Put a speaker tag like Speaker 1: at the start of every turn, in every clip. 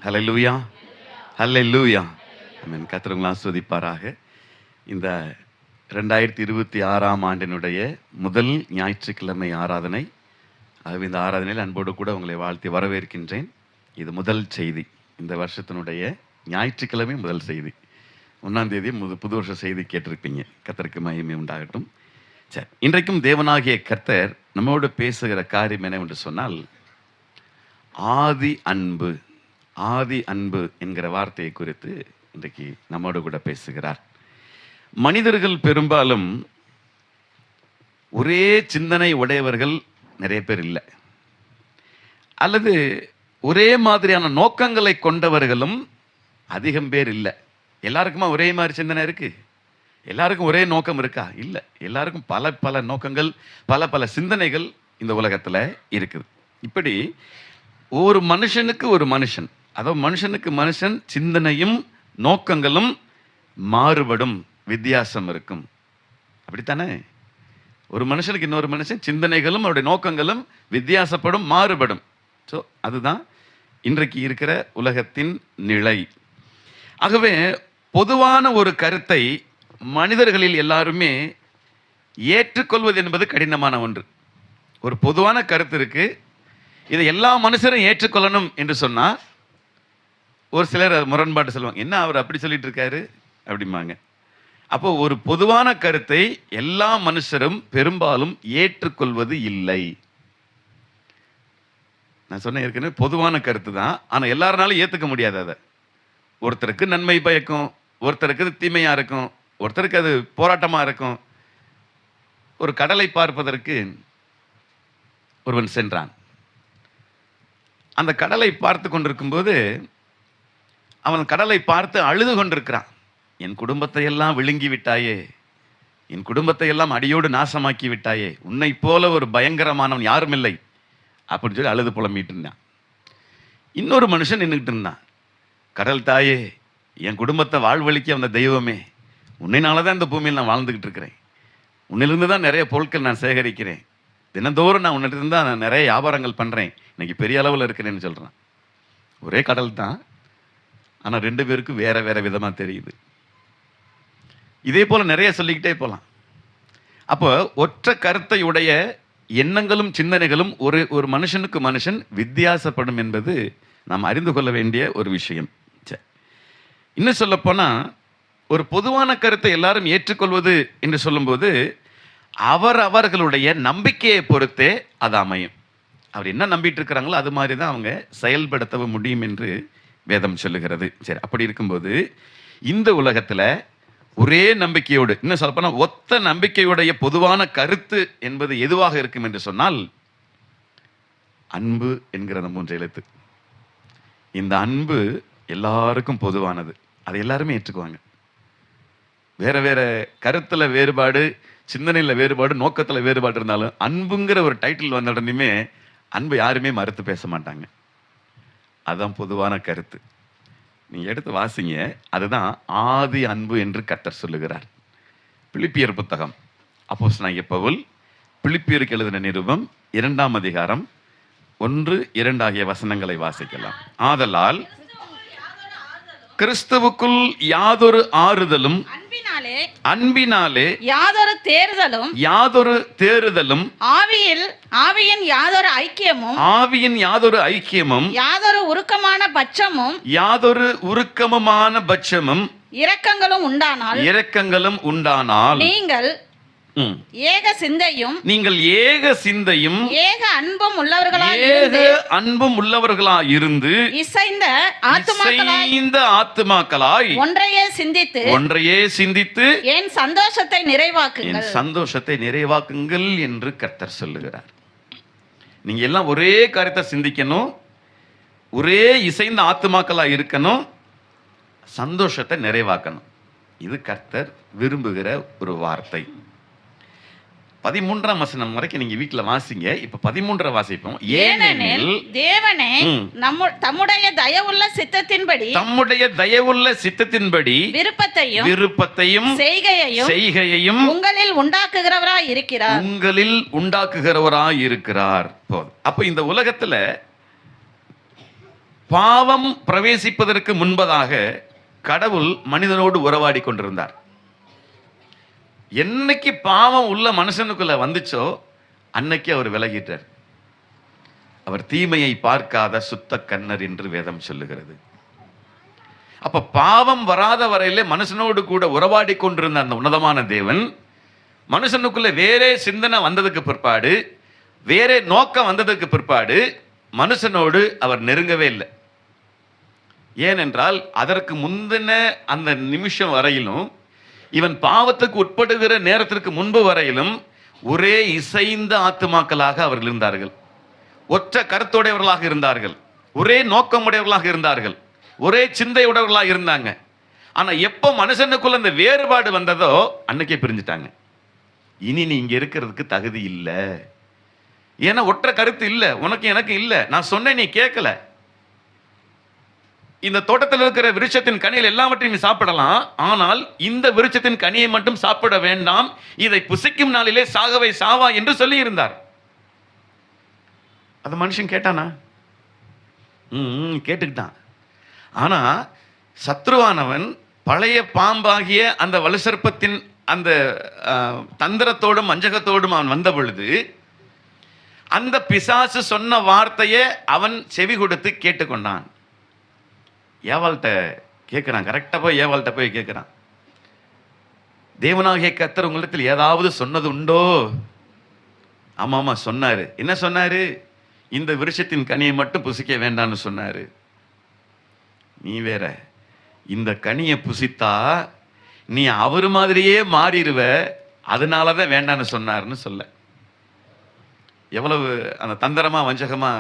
Speaker 1: ஹல்லேலூயா, ஹல்லேலூயா. ஆமென். கர்த்தர் உங்களை ஆசீர்வதிப்பாராக. இந்த 2026ஆம் ஆண்டினுடைய முதல் ஞாயிற்றுக்கிழமை ஆராதனை. ஆகவே இந்த ஆராதனையில் அன்போடு கூட உங்களை வாழ்த்தி வரவேற்கின்றேன். இது முதல் செய்தி. இந்த வருஷத்தினுடைய ஞாயிற்றுக்கிழமை முதல் செய்தி. 1ஆம் தேதி புது வருஷ செய்தி கேட்டிருப்பீங்க. கர்த்தருக்கு மகிமை உண்டாகட்டும். சரி, இன்றைக்கும் தேவனாகிய கர்த்தர் நம்மோடு பேசுகிற காரியம் என்னவென்று சொன்னால், ஆதி அன்பு. ஆதி அன்பு என்கிற வார்த்தையை குறித்து இன்றைக்கு நம்மோடு கூட பேசுகிறார். மனிதர்கள் பெரும்பாலும் ஒரே சிந்தனை உடையவர்கள் நிறைய பேர் இல்லை, அல்லது ஒரே மாதிரியான நோக்கங்களை கொண்டவர்களும் அதிகம் பேர் இல்லை. எல்லாருக்குமா ஒரே மாதிரி சிந்தனை இருக்கு? எல்லாருக்கும் ஒரே நோக்கம் இருக்கா? இல்லை. எல்லாருக்கும் பல பல நோக்கங்கள், பல பல சிந்தனைகள் இந்த உலகத்தில் இருக்குது. இப்படி ஒரு மனுஷனுக்கு ஒரு மனுஷன், அதாவது மனுஷனுக்கு மனுஷன் சிந்தனையும் நோக்கங்களும் மாறுபடும், வித்தியாசம் இருக்கும். அப்படித்தானே? ஒரு மனுஷனுக்கு இன்னொரு மனுஷன் சிந்தனைகளும் அவருடைய நோக்கங்களும் வித்தியாசப்படும், மாறுபடும். ஸோ அதுதான் இன்றைக்கு இருக்கிற உலகத்தின் நிலை. ஆகவே பொதுவான ஒரு கருத்தை மனிதர்களில் எல்லாருமே ஏற்றுக்கொள்வது என்பது கடினமான ஒன்று. ஒரு பொதுவான கருத்து இருக்கு, இதை எல்லா மனுஷரும் ஏற்றுக்கொள்ளணும் என்று சொன்னால் ஒரு சிலர் முரண்பாடு சொல்லுவாங்க. என்ன அவர் அப்படி சொல்லிட்டு இருக்காரு அப்படிம்பாங்க. அப்போ ஒரு பொதுவான கருத்தை எல்லா மனுஷரும் பெரும்பாலும் ஏற்றுக்கொள்வது இல்லை. நான் சொன்ன ஏற்கனவே பொதுவான கருத்து தான், ஆனால் எல்லாருனாலும் ஏற்றுக்க முடியாது. அதை ஒருத்தருக்கு நன்மை பயக்கும், ஒருத்தருக்கு அது தீமையாக இருக்கும், ஒருத்தருக்கு அது போராட்டமாக இருக்கும். ஒரு கடலை பார்ப்பதற்கு ஒருவன் சென்றான். அந்த கடலை பார்த்து கொண்டிருக்கும்போது அவன் கடலை பார்த்து அழுது கொண்டிருக்கிறான். என் குடும்பத்தை எல்லாம் விழுங்கி விட்டாயே, என் குடும்பத்தை எல்லாம் அடியோடு நாசமாக்கி விட்டாயே, உன்னை போல ஒரு பயங்கரமானவன் யாரும் இல்லை அப்படின்னு சொல்லி அழுது புலம்பிட்டு இருந்தான். இன்னொரு மனுஷன் நின்றுக்கிட்டு இருந்தான். கடல் தாயே, என் குடும்பத்தை வாழ்வழிக்க வந்த தெய்வமே, உன்னைனால தான் இந்த பூமியில் நான் வாழ்ந்துக்கிட்டு இருக்கிறேன், உன்னிலிருந்து தான் நிறைய பொருட்கள் நான் சேகரிக்கிறேன், தினந்தோறும் நான் உன்னிலிருந்து தான் நான் நிறைய வியாபாரங்கள் பண்ணுறேன், இன்னைக்கு பெரிய அளவில் இருக்கிறேன்னு சொல்கிறான். ஒரே கடல் தான், ஆனால் ரெண்டு பேருக்கும் வேற வேற விதமாக தெரியுது. இதே போல் நிறைய சொல்லிக்கிட்டே போகலாம். அப்போ ஒற்றை கருத்தை உடைய எண்ணங்களும் சிந்தனைகளும் ஒரு மனுஷனுக்கு மனுஷன் வித்தியாசப்படும் என்பது நாம் அறிந்து கொள்ள வேண்டிய ஒரு விஷயம். சரி, இன்னும் சொல்லப்போனால் ஒரு பொதுவான கருத்தை எல்லாரும் ஏற்றுக்கொள்வது என்று சொல்லும்போது அவர்களுடைய நம்பிக்கையை பொறுத்தே அது அமையும். அவர் என்ன நம்பிட்டு இருக்கிறாங்களோ அது மாதிரி தான் அவங்க செயல்படுத்தவும் முடியும் என்று வேதம் சொல்லுகிறது. சரி, அப்படி இருக்கும்போது இந்த உலகத்தில் ஒரே நம்பிக்கையோடு, இன்னும் சொல்லப்போனால் ஒத்த நம்பிக்கையுடைய பொதுவான கருத்து என்பது எதுவாக இருக்கும் என்று சொன்னால் அன்பு என்கிற அந்த 3 எழுத்து. இந்த அன்பு எல்லாருக்கும் பொதுவானது, அதை எல்லாருமே ஏற்றுக்குவாங்க. வேற வேற கருத்துல வேறுபாடு, சிந்தனையில் வேறுபாடு, நோக்கத்தில் வேறுபாடு இருந்தாலும் அன்புங்கிற ஒரு டைட்டில் வந்த உடனே அன்பு யாருமே மறுத்து பேச மாட்டாங்க. அதுதான் பொதுவான கருத்து. நீங்க எடுத்து வாசிங்க, அதுதான் ஆதி அன்பு என்று கர்த்தர் சொல்லுகிறார். பிலிப்பியர் புத்தகம், அப்போஸ்தலனாகிய பவுல் பிலிப்பியருக்கு எழுதின நிருபம் 2ஆம் அதிகாரம் 1, 2 ஆகிய வசனங்களை வாசிக்கலாம். ஆதலால் கிறிஸ்துவுக்குள் யாதொரு ஆறுதலும் அன்பினாலே யாதொரு தேறுதலும்
Speaker 2: ஆவியின் யாதொரு ஐக்கியமும் யாதொரு
Speaker 1: உருக்கமுமான பட்சமும் இரக்கங்களும் உண்டானால்
Speaker 2: நீங்கள்
Speaker 1: ஏக சிந்தையும்
Speaker 2: ஏக
Speaker 1: அன்பும் உள்ளவர்களாய் இருந்து
Speaker 2: இசைந்த
Speaker 1: ஆத்துமாக்களாய் ஒன்றையே சிந்தித்து
Speaker 2: என் சந்தோஷத்தை
Speaker 1: நிறைவாக்குங்கள் என்று கர்த்தர் சொல்லுகிறார். நீங்க எல்லாம் ஒரே காரியத்தை சிந்திக்கணும், ஒரே இசைந்த ஆத்துமாக்களாய் இருக்கணும், சந்தோஷத்தை நிறைவாக்கணும். இது கர்த்தர் விரும்புகிற ஒரு வார்த்தை. 13ஆம் வசனம் வரைக்கும் நீங்க வீட்டுல வாசிங்க. இப்ப 13 வாசிப்போம்.
Speaker 2: ஏனெனில் தேவனே தம்முடைய தயவுள்ள சித்தத்தின்படி
Speaker 1: விருப்பத்தையும் செய்கையையும்
Speaker 2: உங்களில் உண்டாக்குகிறவராய் இருக்கிறார்.
Speaker 1: அப்ப இந்த உலகத்துல பாவம் பிரவேசிப்பதற்கு முன்பதாக கடவுள் மனிதனோடு உறவாடி கொண்டிருந்தார். என்னைக்கு பாவம் உள்ள மனுஷனுக்குள்ள வந்துச்சோ அன்னைக்கு அவர் விலகிட்டார். அவர் தீமையை பார்க்காத சுத்த கண்ணர் என்று வேதம் சொல்லுகிறது. அப்ப பாவம் வராத வரையிலே மனுஷனோடு கூட உறவாடி கொண்டிருந்த அந்த உன்னதமான தேவன் மனுஷனுக்குள்ள வேறே சிந்தனை வந்ததுக்கு பிற்பாடு, வேறே நோக்கம் வந்ததுக்கு பிற்பாடு மனுஷனோடு அவர் நெருங்கவே இல்லை. ஏனென்றால் அதற்கு முந்தின அந்த நிமிஷம் வரையிலும், இவன் பாவத்துக்கு உட்படுகிற நேரத்திற்கு முன்பு வரையிலும் ஒரே இசைந்த ஆத்துமாக்களாக அவர்கள் இருந்தார்கள். ஒற்ற கருத்துடையவர்களாக இருந்தார்கள், ஒரே நோக்கமுடையவர்களாக இருந்தார்கள், ஒரே சிந்தையுடையவர்களாக இருந்தாங்க. ஆனா எப்போ மனுஷனுக்குள்ள அந்த வேறுபாடு வந்ததோ அன்னைக்கே பிரிஞ்சுட்டாங்க. இனி நீ இங்க இருக்கிறதுக்கு தகுதி இல்லை. ஏன்னா ஒற்ற கருத்து இல்லை, உனக்கு எனக்கு இல்லை. நான் சொன்னேன், நீ கேட்கல. இந்த தோட்டத்தில் இருக்கிற விருட்சத்தின் கனியில் எல்லாவற்றையும் நீ சாப்பிடலாம், ஆனால் இந்த விருட்சத்தின் கனியை மட்டும் சாப்பிட வேண்டாம், இதை புசிக்கும் நாளிலே சாகவை சாவா என்று சொல்லி இருந்தார். அது மனுஷன் கேட்டானா? கேட்டுக்கிட்டான். ஆனா சத்ருவானவன் பழைய பாம்பாகிய அந்த வலுசர்ப்பத்தின் அந்த தந்திரத்தோடும் வஞ்சகத்தோடும் அவன் வந்த பொழுது அந்த பிசாசு சொன்ன வார்த்தையை அவன் செவி கொடுத்து கேட்டுக்கொண்டான். ஏவாள்கிட்ட கேட்கிறான், கரெக்டா போய் ஏவாள்கிட்ட போய் கேட்கிறான், தேவனாகிய கர்த்தர் உங்களிடத்தில் ஏதாவது சொன்னது உண்டோ? ஆமாமா சொன்னாரு. என்ன சொன்னாரு? இந்த விருட்சத்தின் கனியை மட்டும் புசிக்க வேண்டாம்னு சொன்னாரு. நீ வேற, இந்த கனியை புசித்தா நீ அவர் மாதிரியே மாறிடுவ, அதனாலதான் வேண்டான்னு சொன்னாருன்னு சொல்ல. எவ்வளவு அந்த தந்திரமா வஞ்சகமா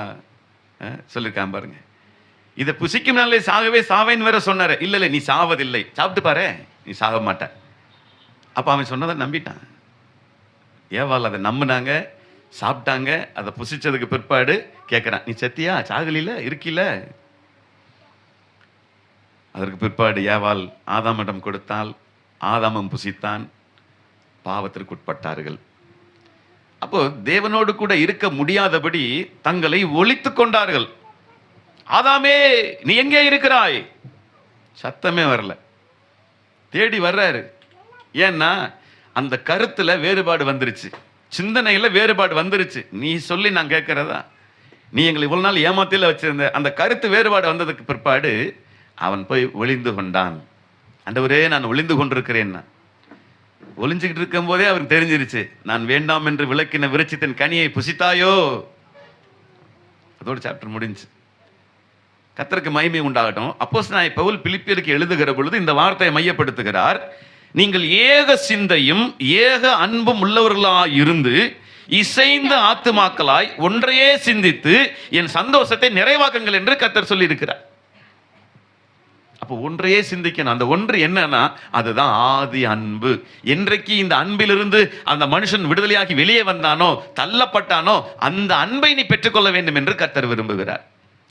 Speaker 1: சொல்லிருக்கான் பாருங்க. இதை புசிக்கும் நாளே சாகவே சாவேன்னு வேற சொன்னாரு. இல்ல இல்ல, நீ சாவதில்லை, சாப்பிட்டு பாரு, நீ சாக மாட்ட. அப்ப அவன் சொன்னதை நம்பிட்டான். ஏவாள் அதை நம்பினாங்க, சாப்பிட்டாங்க. அதை புசிச்சதுக்கு பிற்பாடு கேட்கிறான், நீ செத்தியா? சாகலில இருக்கில? அதற்கு பிற்பாடு ஏவாள் ஆதாமிடம் கொடுத்தால், ஆதாமும் புசித்தான், பாவத்திற்கு உட்பட்டார்கள். அப்போ தேவனோடு கூட இருக்க முடியாதபடி தங்களை ஒளித்துக் கொண்டார்கள். ஆதாமே நீ எங்கே இருக்கிறாய்? சத்தமே வரல. தேடி வர்றாரு. ஏன்னா அந்த கருத்துல வேறுபாடு வந்துருச்சு, சிந்தனையில வேறுபாடு வந்துருச்சு. நீ சொல்லி நான் கேட்கிறதா? நீ எங்களை இவ்வளவு நாள் ஏமாத்தில வச்சிருந்த அந்த கருத்து வேறுபாடு வந்ததுக்கு பிற்பாடு அவன் போய் ஒளிந்து கொண்டான். ஆண்டவரே நான் ஒளிந்து கொண்டிருக்கிறேன். ஒளிஞ்சுக்கிட்டு இருக்கும் போதே அவருக்கு தெரிஞ்சிருச்சு, நான் வேண்டாம் என்று விளக்கின விருட்சத்தின் கனியை புசித்தாயோ. அதோட சாப்டர் முடிஞ்சு. கர்த்தருக்கு மகிமை உண்டாகட்டும். அப்போஸ்தலனாகிய பவுல் பிலிப்பியருக்கு எழுதுகிற பொழுது இந்த வார்த்தையை மையப்படுத்துகிறார். நீங்கள் ஏக சிந்தையும் ஏக அன்பும் உள்ளவர்களாய் இருந்து இசைந்த ஆத்துமாக்களாய் ஒன்றையே சிந்தித்து என் சந்தோஷத்தை நிறைவாக்குங்கள் என்று கர்த்தர் சொல்லி இருக்கிறார். அப்போ ஒன்றையே சிந்திக்கணும். அந்த ஒன்று என்னன்னா அதுதான் ஆதி அன்பு. என்றைக்கு இந்த அன்பிலிருந்து அந்த மனுஷன் விடுதலையாகி வெளியே வந்தானோ, தள்ளப்பட்டானோ, அந்த அன்பை நீ பெற்றுக்கொள்ள வேண்டும் என்று கர்த்தர் விரும்புகிறார்.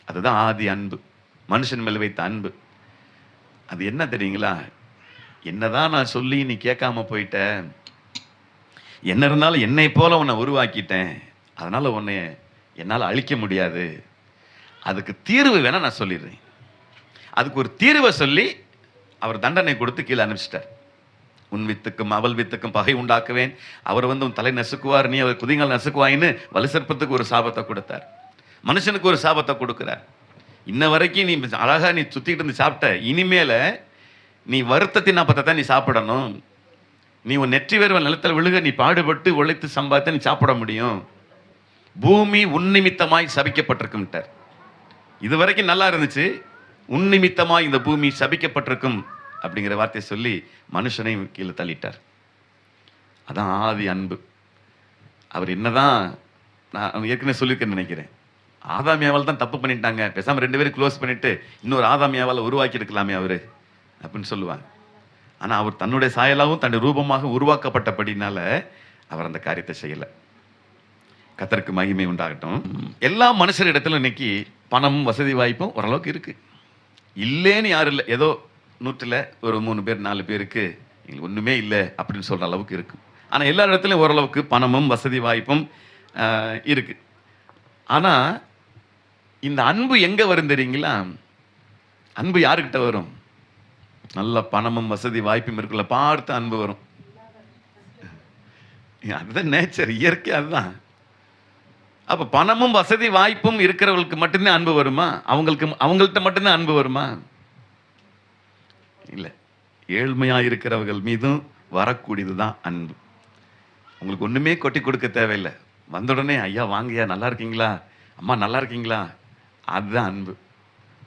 Speaker 1: அதுதான் ஆதி அன்பு, மனுஷன் மேல் வைத்த அன்பு. அது என்ன தெரியுங்களா? என்னதான் நான் சொல்லி நீ கேட்காம போயிட்ட, என்ன இருந்தாலும் என்னை போல உன்னை உருவாக்கிட்டேன், அதனால உன்னை என்னால் அழிக்க முடியாது. அதுக்கு தீர்வு வேணா நான் சொல்லிடுறேன். அதுக்கு ஒரு தீர்வை சொல்லி அவர் தண்டனை கொடுத்து கீழே அனுப்பிச்சிட்டார். உன் வித்துக்கும் அவள் வித்துக்கும் பகை உண்டாக்குவேன், அவர் வந்து உன் தலை நசுக்குவார், நீ அவர் குதிங்கால் நசுக்குவாயின்னு வலுசற்பத்துக்கு ஒரு சாபத்தை கொடுத்தார். மனுஷனுக்கு ஒரு சாபத்தை கொடுக்கிறார். இன்ன வரைக்கும் நீ அழகா நீ சுத்திக்கிட்டு இருந்து சாப்பிட்ட, இனிமேல நீ வருத்தத்தின் அப்பத்தை தான் நீ சாப்பிடணும். நீ உன் நெற்றி வேர்வை நிலத்தில் விழுக நீ பாடுபட்டு உழைத்து சம்பாதித்து நீ சாப்பிட முடியும். பூமி உன்னிமித்தமாய் சபிக்கப்பட்டிருக்கும்ட்டார். இது வரைக்கும் நல்லா இருந்துச்சு, உன்னிமித்தமாய் இந்த பூமி சபிக்கப்பட்டிருக்கும் அப்படிங்கிற வார்த்தையை சொல்லி மனுஷனை கீழே தள்ளிட்டார். அதான் ஆதி அன்பு. அவர் என்னதான் நான் ஏற்கனவே சொல்லியிருக்கேன்னு நினைக்கிறேன், ஆதாமியாவால் தான் தப்பு பண்ணிட்டாங்க, பேசாம 2 பேரும் க்ளோஸ் பண்ணிட்டு இன்னொரு ஆதாமியாவால் உருவாக்கி இருக்கலாமே அவரு அப்படின்னு சொல்லுவாங்க. ஆனா அவர் தன்னுடைய சாயலாகவும் தன்னுடைய ரூபமாக உருவாக்கப்பட்டபடினால அவர் அந்த காரியத்தை செய்யல. கர்த்தருக்கு மகிமை உண்டாகட்டும். எல்லா மனுஷரிடத்திலும் இன்னைக்கு பணமும் வசதி வாய்ப்பும் ஓரளவுக்கு இருக்கு. இல்லேன்னு யாரும் இல்லை. ஏதோ 100ல் ஒரு 3 பேர் 4 பேருக்கு எங்களுக்கு ஒண்ணுமே இல்லை அப்படின்னு சொல்ற அளவுக்கு இருக்கு. ஆனா எல்லா இடத்துலையும் ஓரளவுக்கு பணமும் வசதி வாய்ப்பும் இருக்கு. ஆனா இந்த அன்பு எங்க வரும் தெரியுங்களா? அன்பு யாருக்கிட்ட வரும்? நல்ல பணமும் வசதி வாய்ப்பும் இருக்குல்ல, பார்த்து அன்பு வரும். அதுதான் நேச்சர், இயற்கை அதுதான். அப்ப பணமும் வசதி வாய்ப்பும் இருக்கிறவங்களுக்கு மட்டும்தான் அன்பு வருமா? அவங்கள்ட்ட மட்டும்தான் அன்பு வருமா? இல்லை, ஏழ்மையா இருக்கிறவர்கள் மீதும் வரக்கூடியதுதான் அன்பு. உங்களுக்கு ஒண்ணுமே கொட்டி கொடுக்க தேவையில்லை, வந்த உடனே ஐயா வாங்கய்யா, நல்லா இருக்கீங்களா, அம்மா நல்லா இருக்கீங்களா, அதுதான் அன்பு.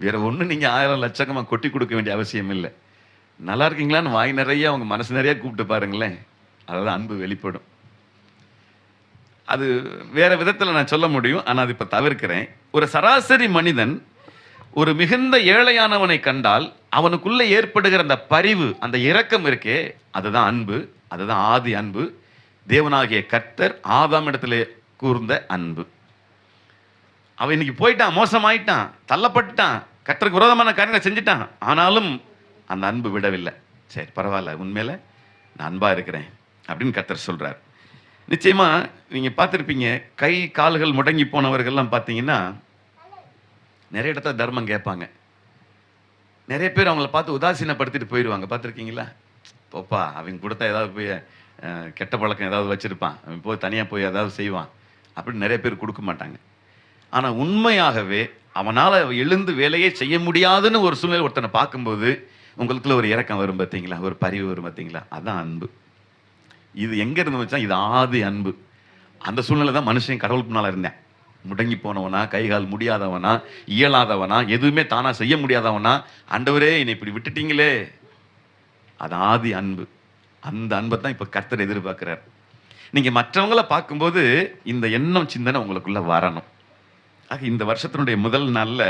Speaker 1: வேற ஒண்ணு நீங்க 1000 லட்சமா கொட்டி கொடுக்க வேண்டிய அவசியம் இல்லை. நல்லா இருக்கீங்களான்னு வாய் நிறைய அவங்க மனசு நிறைய கூப்பிட்டு பாருங்களேன், அதுதான் அன்பு வெளிப்படும். அது வேற விதத்துல நான் சொல்ல முடியும், ஆனா அது இப்ப தவிர்க்கிறேன். ஒரு சராசரி மனிதன் ஒரு மிகுந்த ஏழையானவனை கண்டால் அவனுக்குள்ள ஏற்படுகிற அந்த பரிவு, அந்த இரக்கம் இருக்கே, அதுதான் அன்பு. அதுதான் ஆதி அன்பு. தேவனாகிய கர்த்தர் ஆதாம் இடத்திலே கூர்ந்த அன்பு. அவன் இன்னைக்கு போயிட்டான், மோசமாயிட்டான், தள்ளப்பட்டுட்டான், கர்த்தருக்கு விரோதமான காரியங்களை செஞ்சுட்டான். ஆனாலும் அந்த அன்பு விடவில்லை. சரி பரவாயில்ல, உண்மையில நான் அன்பா இருக்கிறேன் அப்படின்னு கர்த்தர் சொல்றார். நிச்சயமா நீங்க பார்த்துருப்பீங்க, கை கால்கள் முடங்கி போனவர்கள்லாம் பார்த்தீங்கன்னா நிறைய இடத்துல தர்மம் கேட்பாங்க. நிறைய பேர் அவங்கள பார்த்து உதாசீனப்படுத்திட்டு போயிடுவாங்க. பார்த்துருக்கீங்களா? போப்பா, அவங்க கொடுத்தா ஏதாவது போய் கெட்ட பழக்கம் ஏதாவது வச்சிருப்பான், அவன் போய் தனியாக போய் ஏதாவது செய்வான் அப்படின்னு நிறைய பேர் கொடுக்க மாட்டாங்க. ஆனால் உண்மையாகவே அவனால் எழுந்து வேலையே செய்ய முடியாதுன்னு ஒரு சூழ்நிலை ஒருத்தனை பார்க்கும்போது உங்களுக்குள்ள ஒரு இரக்கம் வரும் பார்த்தீங்களா, ஒரு பரிவு வரும் பார்த்தீங்களா, அதுதான் அன்பு. இது எங்கே இருந்து வச்சா, இது ஆதி அன்பு. அந்த சூழ்நிலை தான் மனுஷன் கடவுளுக்கு முன்னால் இருந்தேன். முடங்கி போனவனா, கைகால் முடியாதவனா, இயலாதவனா, எதுவுமே தானா செய்ய முடியாதவனா, ஆண்டவரே என்னை இப்படி விட்டுட்டீங்களே, அது ஆதி அன்பு. அந்த அன்பை தான் இப்போ கர்த்தர் எதிர்பார்க்கிறார். நீங்க மற்றவங்கள பார்க்கும்போது இந்த எண்ணம் சிந்தனை உங்களுக்குள்ள வரணும். ஆக இந்த வருஷத்தினுடைய முதல் நாள்ல,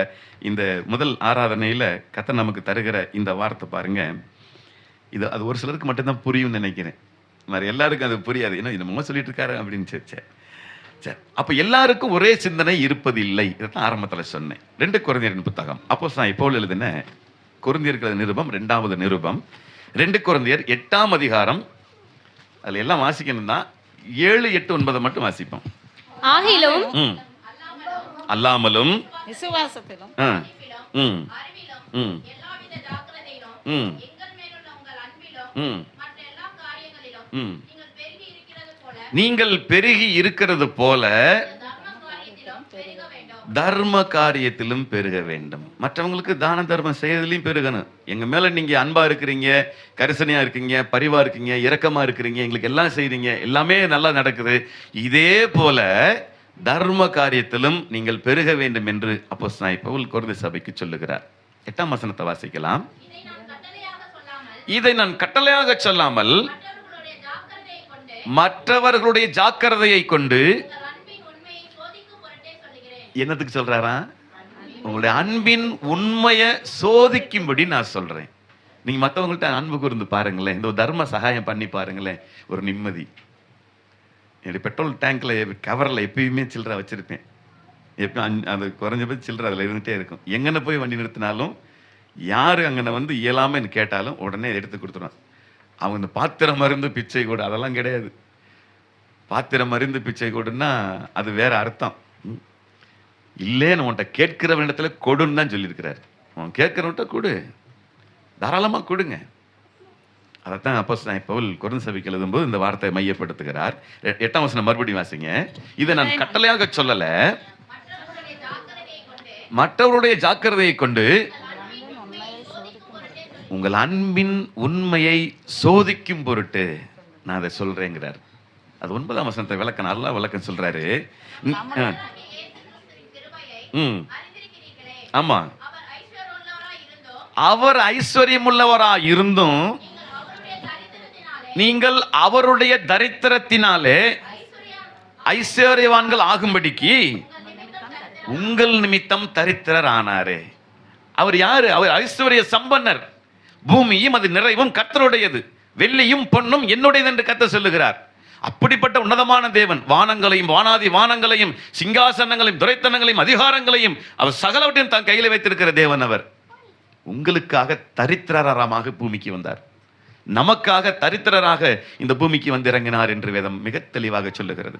Speaker 1: இந்த முதல் ஆராதனையில கர்த்தர் நமக்கு தருகிற இந்த வார்த்தை பாருங்க, இது அது ஒரு சிலருக்கு மட்டும்தான் புரியும்னு நினைக்கிறேன். மாதிரி எல்லாருக்கும் அது புரியாது. ஏன்னா என்னமோ சொல்லிட்டு இருக்காரு அப்படின்னு. சரி. அப்ப எல்லாருக்கும் ஒரே சிந்தனை இருப்பதில்லை. இதைத்தான் ஆரம்பத்தில் சொன்னேன். 2 கொரிந்தியரின் புத்தகம், அப்போஸ்தலனாகிய பவுல் எழுதின கொரிந்தியர்கள் நிருபம், 2வது நிருபம், 2 கொரிந்தியர் 8ஆம் அதிகாரம். அதுல எல்லாம் வாசிக்கணும் தான், 7, 8, 9 மட்டும் வாசிப்போம்.
Speaker 3: ஆகிலும்
Speaker 1: அல்லாமலும்
Speaker 2: விசுவாசத்திலும்
Speaker 1: நீங்கள் பெருகி இருக்கிறது போல தர்ம காரியத்திலும் பெருக வேண்டும். மற்றவங்களுக்கு தான தர்மம் செய்யறதுலையும் பெருகணும். எங்க மேல நீங்க அன்பா இருக்கிறீங்க, கரிசனையா இருக்கீங்க, பரிவா இருக்கீங்க, இரக்கமா இருக்கிறீங்க, எங்களுக்கு எல்லாம் செய்றீங்க, எல்லாமே நல்லா நடக்குது. இதே போல தர்ம காரியத்திலும் நீங்கள் பெருக வேண்டும் என்று அப்போஸ்தலனாகிய பவுல் கொரிந்து சபைக்கு சொல்லுகிறார். 8ஆம் வசனத்தை வாசிக்கலாம். இதை நான் கட்டளையாக சொல்லாமல் மற்றவர்களுடைய ஜாக்கிரதையை கொண்டு. என்னத்துக்கு சொல்றாரா? உங்களுடைய அன்பின் உண்மையை சோதிக்கும்படி நான் சொல்றேன். நீங்க மற்றவங்கள்ட்ட அன்பு கூர்ந்து பாருங்களேன், இந்த தர்ம சகாயம் பண்ணி பாருங்களேன், ஒரு நிம்மதி. என்னுடைய பெட்ரோல் டேங்க்ல கவரில் எப்பயுமே சில்லறை வச்சிருப்பேன். எப்பயும் அது குறைஞ்சபட்ச சில்லறை அதில் இருந்துகிட்டே இருக்கும். எங்கன்னு போய் வண்டி நிறுத்தினாலும், யார் அங்கே வந்து இயலாமன்னு கேட்டாலும் உடனே எடுத்து கொடுத்துருவான். அவங்க இந்த பாத்திரம் மருந்து பிச்சை கூட அதெல்லாம் கிடையாது. பாத்திரம் மருந்து பிச்சை கொடுன்னா அது வேற அர்த்தம். இல்லேன்னு உன்கிட்ட கேட்கிறவனிடத்துல கொடுன்னு தான் சொல்லியிருக்கிறார். அவன் கேட்கிறவன்கிட்ட கொடு, தாராளமாக கொடுங்க. அதைத்தான் அப்போஸ்தலனாகிய பவுல் கொரிந்து சபைக்கு எழுதும்போது இந்த வார்த்தையை மையப்படுத்துகிறார். 8ஆம் வசனம் மறுபடியும் வாசிங்க. இதை நான் கட்டளையாக சொல்லல, மற்றவருடைய ஜாக்கிரதையை கொண்டு உங்கள் அன்பின் உண்மையை சோதிக்கும் பொருட்டு நான் அதை சொல்றேங்கிறார். அது 9ஆம் வசனத்தை விளக்கம் நல்லா விளக்கம் சொல்றாரு. ஆமா, அவர் ஐஸ்வர்யம் உள்ளவரா இருந்தும் நீங்கள் அவருடைய தரித்திரத்தினாலே ஐஸ்வர்யவான்கள் ஆகும்படிக்கு உங்கள் நிமித்தம் தரித்திரர் ஆனாரே. அவர் யாரு? அவர் ஐஸ்வர்ய சம்பன்னர். பூமியும் அது நிறைவும் கர்த்தருடையது, வெள்ளியும் பொன்னும் என்னுடையது என்று கர்த்தர் சொல்லுகிறார். அப்படிப்பட்ட உன்னதமான தேவன் வானங்களையும் வானாதி வானங்களையும் சிங்காசனங்களையும் துரைத்தனங்களையும் அதிகாரங்களையும் அவர் சகலவற்றையும் தன் கையில் வைத்திருக்கிற தேவன். அவர் உங்களுக்காக தரித்திரராக பூமிக்கு வந்தார், நமக்காக தரித்திரராக இந்த பூமிக்கு வந்து இறங்கினார் என்று வேதம் மிக தெளிவாக சொல்லுகிறது.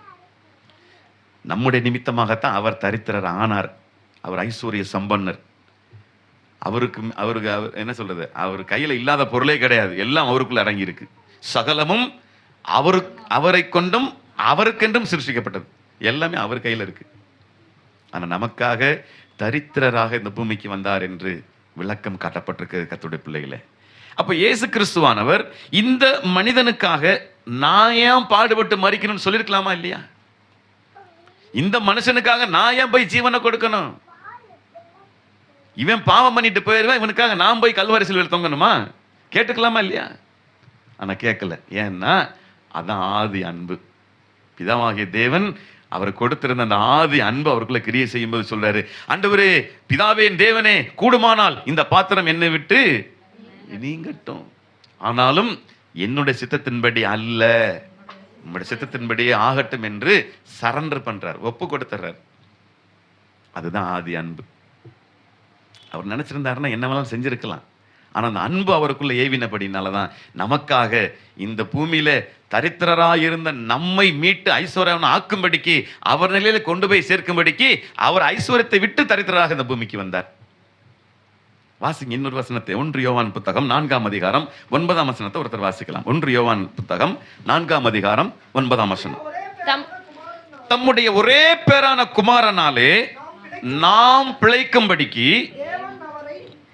Speaker 1: நம்முடைய நிமித்தமாகத்தான் அவர் தரித்திரர் ஆனார். அவர் ஐஸ்வர்ய சம்பன்னர். அவருக்கு என்ன சொல்றது, அவர் கையில இல்லாத பொருளே கிடையாது, எல்லாம் அவருக்குள்ள அடங்கி இருக்கு. சகலமும் அவரை கொண்டும் அவருக்கென்றும் சிருஷ்டிக்கப்பட்டது, எல்லாமே அவர் கையில இருக்கு. ஆனா நமக்காக தரித்திரராக இந்த பூமிக்கு வந்தார் என்று விளக்கம் காட்டப்பட்டிருக்கு கர்த்தருடைய பிள்ளைகளே. அப்ப இயேசு கிறிஸ்துவானவர் இந்த மனிதனுக்காக நான் ஏன் பாடுபட்டு மரிக்கணும்னு சொல்லியிருக்கலாமா இல்லையா? இந்த மனுஷனுக்காக நான் ஏன் போய் ஜீவனை கொடுக்கணும்? இவன் பாவம் பண்ணிட்டு போயிடுவேன், இவனுக்காக நான் போய் கல்வாரி சிலுவையில் தொங்கணுமா? கேட்டுக்கலாமா இல்லையா? ஆனா கேட்கல. ஏன்னா அதான் ஆதி அன்பு. பிதாவாகிய தேவன் அவர் கொடுத்திருந்த அந்த ஆதி அன்பு அவருக்குள்ள கிரியை செய்யும்போது சொல்றாரு, ஆண்டவரே பிதாவே தேவனே, கூடுமானால் இந்த பாத்திரம் என்னை விட்டு நீங்கட்டும், ஆனாலும் என்னுடைய சித்தத்தின்படி அல்ல, உங்களுடைய சித்தத்தின்படியே ஆகட்டும் என்று சரண்டர் பண்றார், ஒப்பு கொடுத்துறார். அதுதான் ஆதி அன்பு. அவர் நினைச்சிருந்தாருன்னா என்ன வேணாலும் செஞ்சிருக்கலாம். ஆனா அந்த அன்பு அவருக்குள்ள ஏவினபடினாலதான் நமக்காக இந்த பூமியில தரித்திரராயிருந்த நம்மை மீட்டு ஐஸ்வர்யம் ஆக்கும்படிக்கு, அவர் நிலையில கொண்டு போய் சேர்க்கும்படிக்கு அவர் ஐஸ்வர்யத்தை விட்டு தரித்திரராக இந்த பூமிக்கு வந்தார். வாசிங்க இன்னொரு வசனத்தை. 1 யோவான் புத்தகம் 4ஆம் அதிகாரம் 9ஆம் வசனத்தை ஒருத்தர் வாசிக்கலாம். 1 யோவான் புத்தகம் 4ஆம் அதிகாரம் 9ஆம் வசனம். தம்முடைய ஒரே பேரான குமாரனாலே நாம் பிழைக்கும்படிக்கு